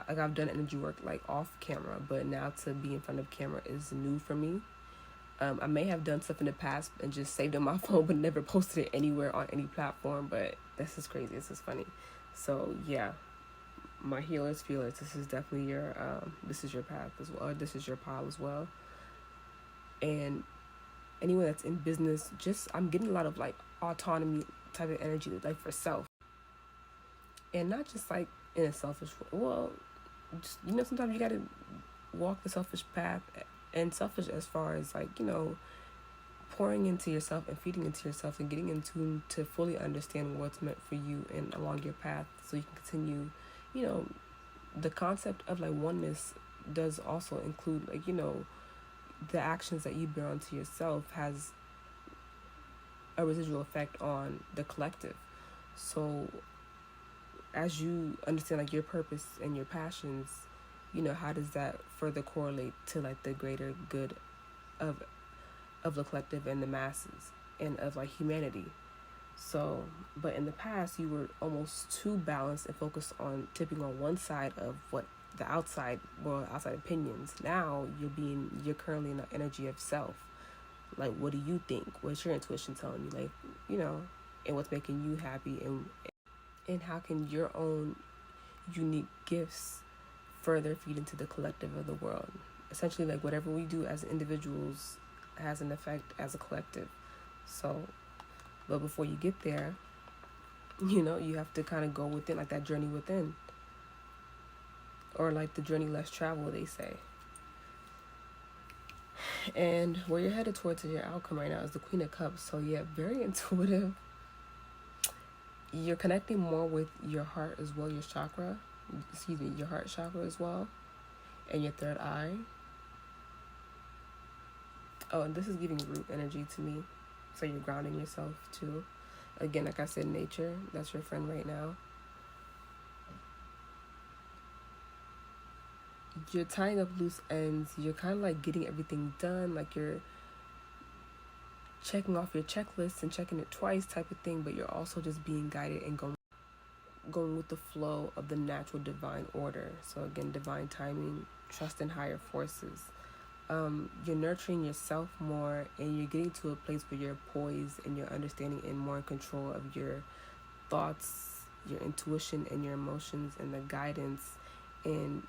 like I've done energy work like off camera, but now to be in front of camera is new for me. I may have done stuff in the past and just saved it on my phone, but never posted it anywhere on any platform. But this is crazy. This is funny. So yeah, my healers, feelers. This is definitely your this is your path as well. Or this is your pile as well. And anyone that's in business, just I'm getting a lot of like autonomy type of energy, like for self, and not just like in a selfish. Well, just, sometimes you gotta walk the selfish path, and selfish as far as like pouring into yourself and feeding into yourself and getting in tune to fully understand what's meant for you and along your path, so you can continue. The concept of like oneness does also include like the actions that you bear onto yourself has a residual effect on the collective. So as you understand like your purpose and your passions, how does that further correlate to like the greater good of the collective and the masses and of like humanity? So, but in the past you were almost too balanced and focused on tipping on one side of what the outside opinions. Now you're currently in the energy of self. Like, what do you think? What's your intuition telling you? Like, and what's making you happy, and how can your own unique gifts further feed into the collective of the world? Essentially, like whatever we do as individuals has an effect as a collective. So, but before you get there, you have to kind of go within, like that journey within, or like the journey less traveled, they say. And where you're headed towards in your outcome right now is the Queen of Cups. So yeah, very intuitive. You're connecting more with your heart as well, your heart chakra as well, and your third eye. Oh, and this is giving root energy to me. So you're grounding yourself too. Again, like I said, nature, that's your friend right now. You're tying up loose ends. You're kind of like getting everything done. Like you're checking off your checklist and checking it twice type of thing, but you're also just being guided and going with the flow of the natural divine order. So again, divine timing, trust in higher forces. You're nurturing yourself more, and you're getting to a place where you're poised and you're understanding and more in control of your thoughts, your intuition, and your emotions, and the guidance, and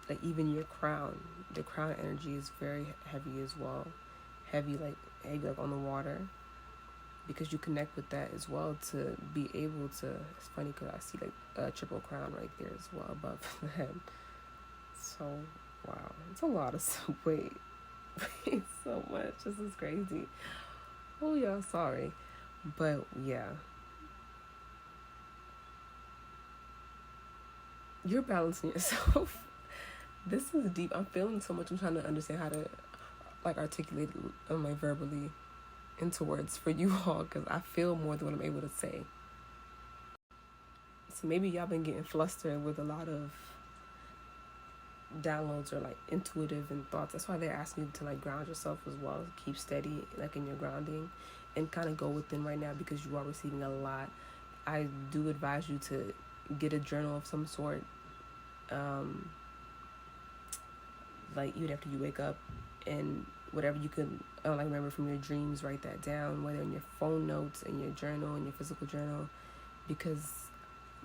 like even your crown. The crown energy is very heavy as well. Heavy like on the water, because you connect with that as well to be able to. It's funny because I see like a triple crown right there as well above the head. So wow, it's a lot of weight. So much. This is crazy. Oh yeah, sorry, but yeah, you're balancing yourself. This is deep. I'm feeling so much. I'm trying to understand how to like articulate it like verbally into words for you all, because I feel more than what I'm able to say. So maybe y'all been getting flustered with a lot of downloads or like intuitive and thoughts. That's why they're asking you to like ground yourself as well. Keep steady like in your grounding and kind of go within right now, because you are receiving a lot. I do advise you to get a journal of some sort. Like even after you wake up, and whatever you can like remember from your dreams, write that down, whether in your phone notes, in your journal, in your physical journal, because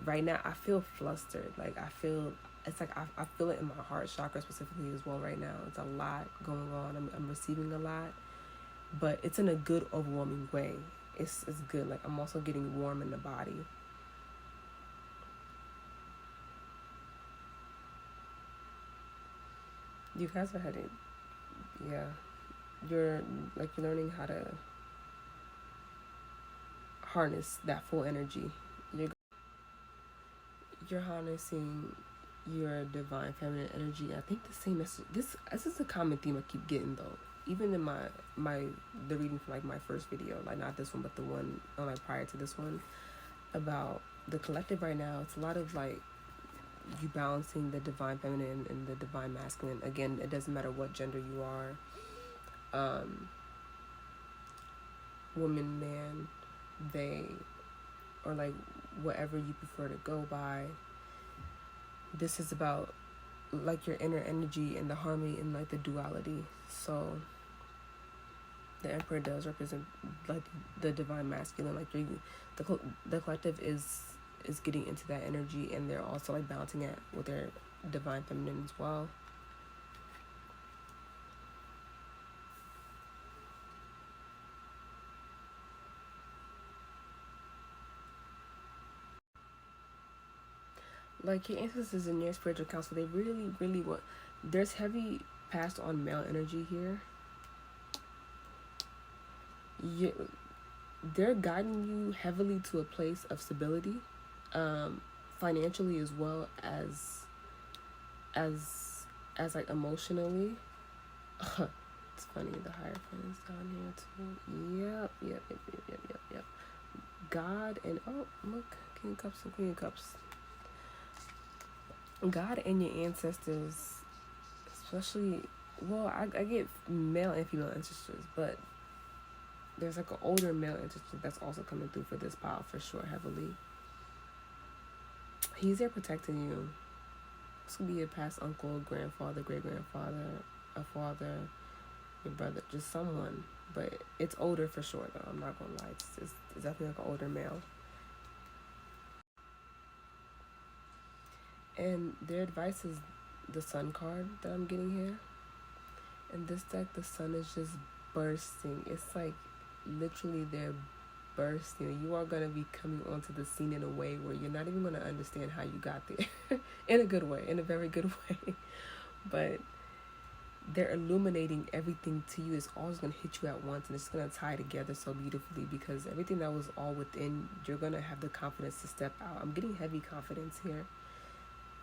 right now I feel flustered. Like I feel it's like I feel it in my heart chakra specifically as well right now. It's a lot going on. I'm receiving a lot, but it's in a good, overwhelming way. It's good. Like I'm also getting warm in the body. You guys are heading, yeah. You're learning how to harness that full energy. You're harnessing your divine feminine energy. I think the same message. This is a common theme I keep getting though. Even in the reading from like my first video, like not this one but the one like prior to this one, about the collective right now. It's a lot of like you balancing the divine feminine and the divine masculine. Again, it doesn't matter what gender you are, woman, man, they, or like whatever you prefer to go by. This is about like your inner energy and the harmony and like the duality. So the Emperor does represent like the divine masculine. Like the collective is getting into that energy, and they're also like balancing it with their divine feminine as well. Like your ancestors and your spiritual council, they really, really want. There's heavy passed on male energy here. You, they're guiding you heavily to a place of stability, financially as well as like emotionally. It's funny, the Hierophant is down here too. Yep. God and look, King of Cups and Queen of Cups. God and your ancestors, especially, well, I get male and female ancestors, but there's like an older male ancestor that's also coming through for this pile for sure, heavily. He's there protecting you. This could be a past uncle, grandfather, great grandfather, a father, your brother, just someone. But it's older for sure, though. I'm not gonna lie. It's definitely like an older male. And their advice is the Sun card that I'm getting here. In this deck, the sun is just bursting. It's like literally they're bursting. You are going to be coming onto the scene in a way where you're not even going to understand how you got there. In a good way, in a very good way. But they're illuminating everything to you. It's always going to hit you at once, and it's going to tie together so beautifully, because everything that was all within, you're going to have the confidence to step out. I'm getting heavy confidence here.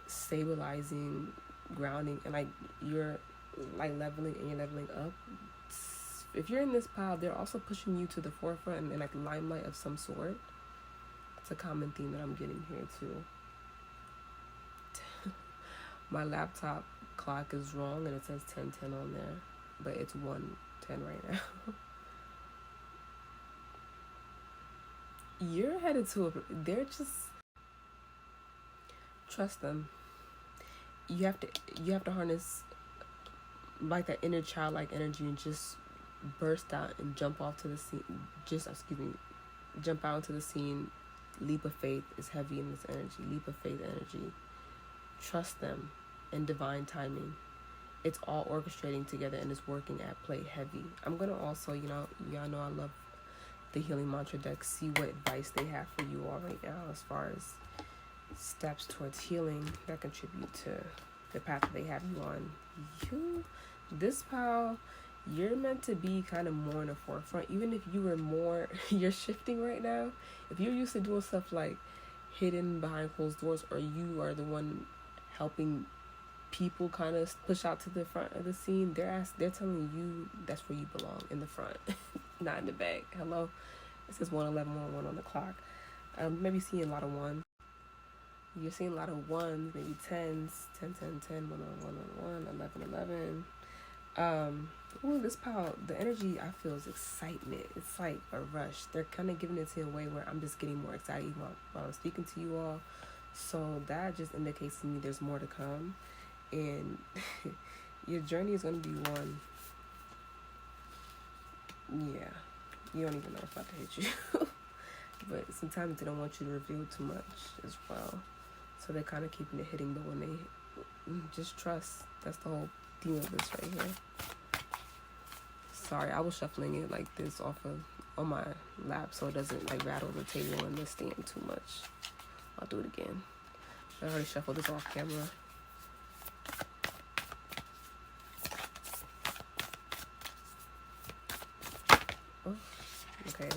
Stabilizing, grounding, and like you're like leveling and you're leveling up. If you're in this pile, they're also pushing you to the forefront and like limelight of some sort. It's a common theme that I'm getting here too. My laptop clock is wrong and it says 10:10 on there, but it's 1:10 right now. You're headed to they're just, trust them. You have to harness like that inner childlike energy and just burst out and jump off to the scene. Jump out into the scene. Leap of faith is heavy in this energy. Leap of faith energy. Trust them in divine timing. It's all orchestrating together and it's working at play heavy. I'm gonna also, y'all know I love the healing mantra deck. See what advice they have for you all right now as far as steps towards healing that contribute to the path that they have you on. This pile, you're meant to be kind of more in the forefront. Even if you were more, you're shifting right now. If you're used to doing stuff like hidden behind closed doors, or you are the one helping people kind of push out to the front of the scene, they're telling you that's where you belong, in the front, not in the back. Hello? It says 11111 on the clock. Maybe seeing a lot of ones. You're seeing a lot of ones, maybe 10s, 10, 10, 10, 1, 1, 1, 11, 11. Ooh, this pile, the energy I feel is excitement. It's like a rush. They're kind of giving it to you in a way where I'm just getting more excited while I'm speaking to you all. So that just indicates to me there's more to come. And your journey is going to be one. Yeah, you don't even know what's about to hit you. But sometimes they don't want you to reveal too much as well. So they're kind of keeping it hidden, but when they just trust. That's the whole theme of this right here. Sorry, I was shuffling it like this on my lap so it doesn't like rattle the table and the stand too much. I'll do it again. I already shuffled this off camera. Oh, okay.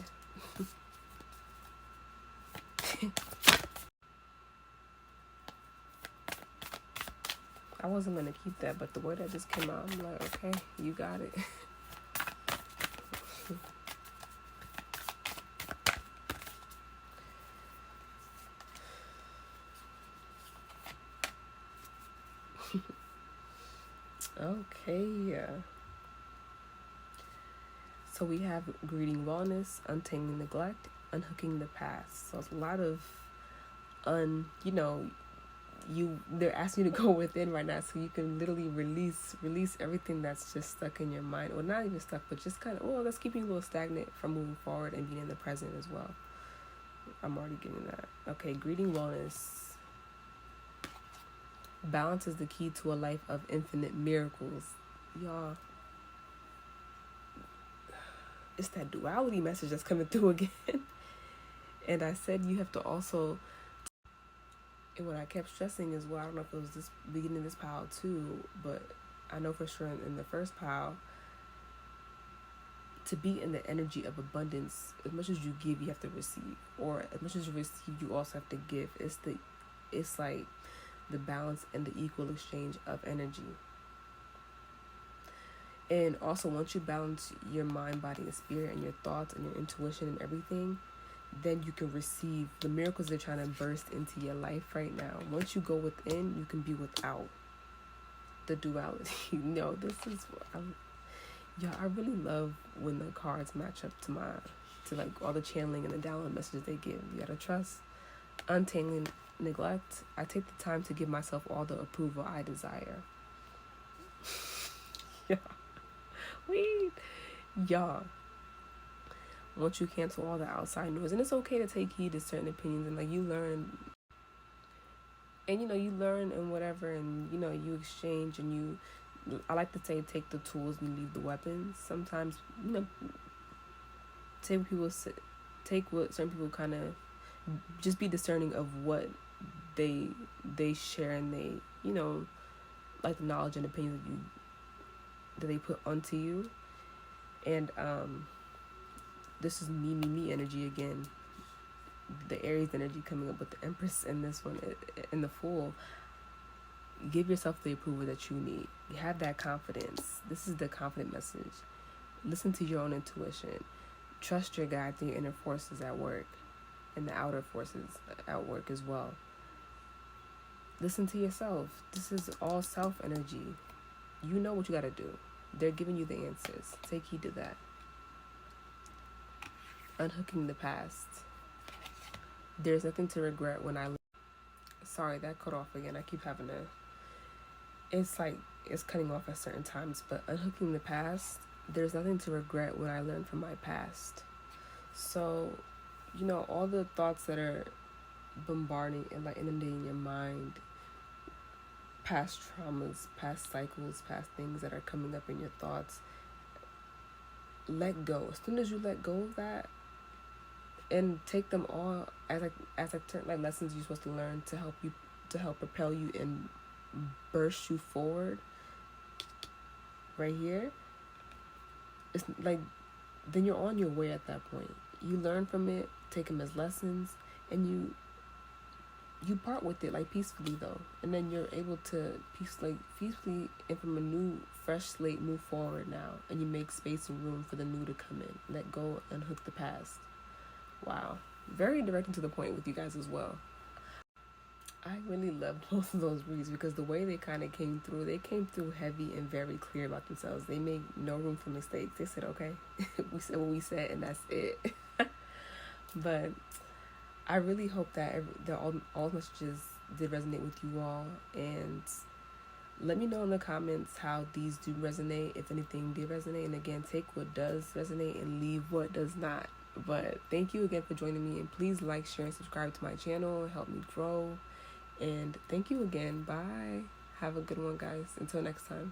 I wasn't going to keep that, but the way that just came out, I'm like, okay, you got it. Okay. So we have greeting wellness, untangling neglect, unhooking the past. So it's a lot of they're asking you to go within right now, so you can literally release everything that's just stuck in your mind, or not even stuck, but just kind of, well, that's keeping you a little stagnant from moving forward and being in the present as well. I'm already getting that. Okay, greeting wellness. Balance is the key to a life of infinite miracles. Y'all, it's that duality message that's coming through again. And I said you have to also, and what I kept stressing as well, I don't know if it was this beginning of this pile too, but I know for sure in the first pile, to be in the energy of abundance, as much as you give, you have to receive, or as much as you receive, you also have to give. It's like the balance and the equal exchange of energy. And also, once you balance your mind, body, and spirit, and your thoughts and your intuition and everything, then you can receive the miracles they're trying to burst into your life right now. Once you go within, you can be without. The duality. No, this is, I really love when the cards match up to like all the channeling and the download messages they give. You gotta trust. Untangling neglect. I take the time to give myself all the approval I desire. Yeah. Y'all. Once you cancel all the outside noise, and it's okay to take heed to certain opinions, and like you learn, and you learn and whatever, and you exchange, and I like to say, take the tools and leave the weapons. Sometimes take what certain people kind of, just be discerning of what they share, and they like the knowledge and opinions that they put onto you. And this is me energy again. The Aries energy coming up with the Empress in this one, in the Fool. Give yourself the approval that you need. You have that confidence. This is the confident message. Listen to your own intuition. Trust your guides and your inner forces at work, and the outer forces at work as well. Listen to yourself. This is all self energy. You know what you got to do. They're giving you the answers. Take heed to that. Unhooking the past. There's nothing to regret when I... Sorry, that cut off again. I keep having to... It's like it's cutting off at certain times. But unhooking the past, there's nothing to regret when I learned from my past. So, all the thoughts that are bombarding and like inundating your mind, past traumas, past cycles, past things that are coming up in your thoughts, let go. As soon as you let go of that, and take them all as like lessons you're supposed to learn to help propel you and burst you forward. Right here, it's like, then you're on your way at that point. You learn from it, take them as lessons, and you part with it like peacefully though, and then you're able to peacefully and from a new fresh slate move forward now, and you make space and room for the new to come in. Let go and unhook the past. Wow, very direct and to the point with you guys as well. I really loved both of those reads because the way they kind of came through heavy and very clear about themselves. They made no room for mistakes. They said, okay, we said what we said, and that's it. But I really hope that all messages did resonate with you all, and let me know in the comments how these do resonate, if anything did resonate. And again, take what does resonate and leave what does not. But thank you again for joining me, and please like, share, and subscribe to my channel. Help me grow. And thank you again. Bye. Have a good one, guys. Until next time.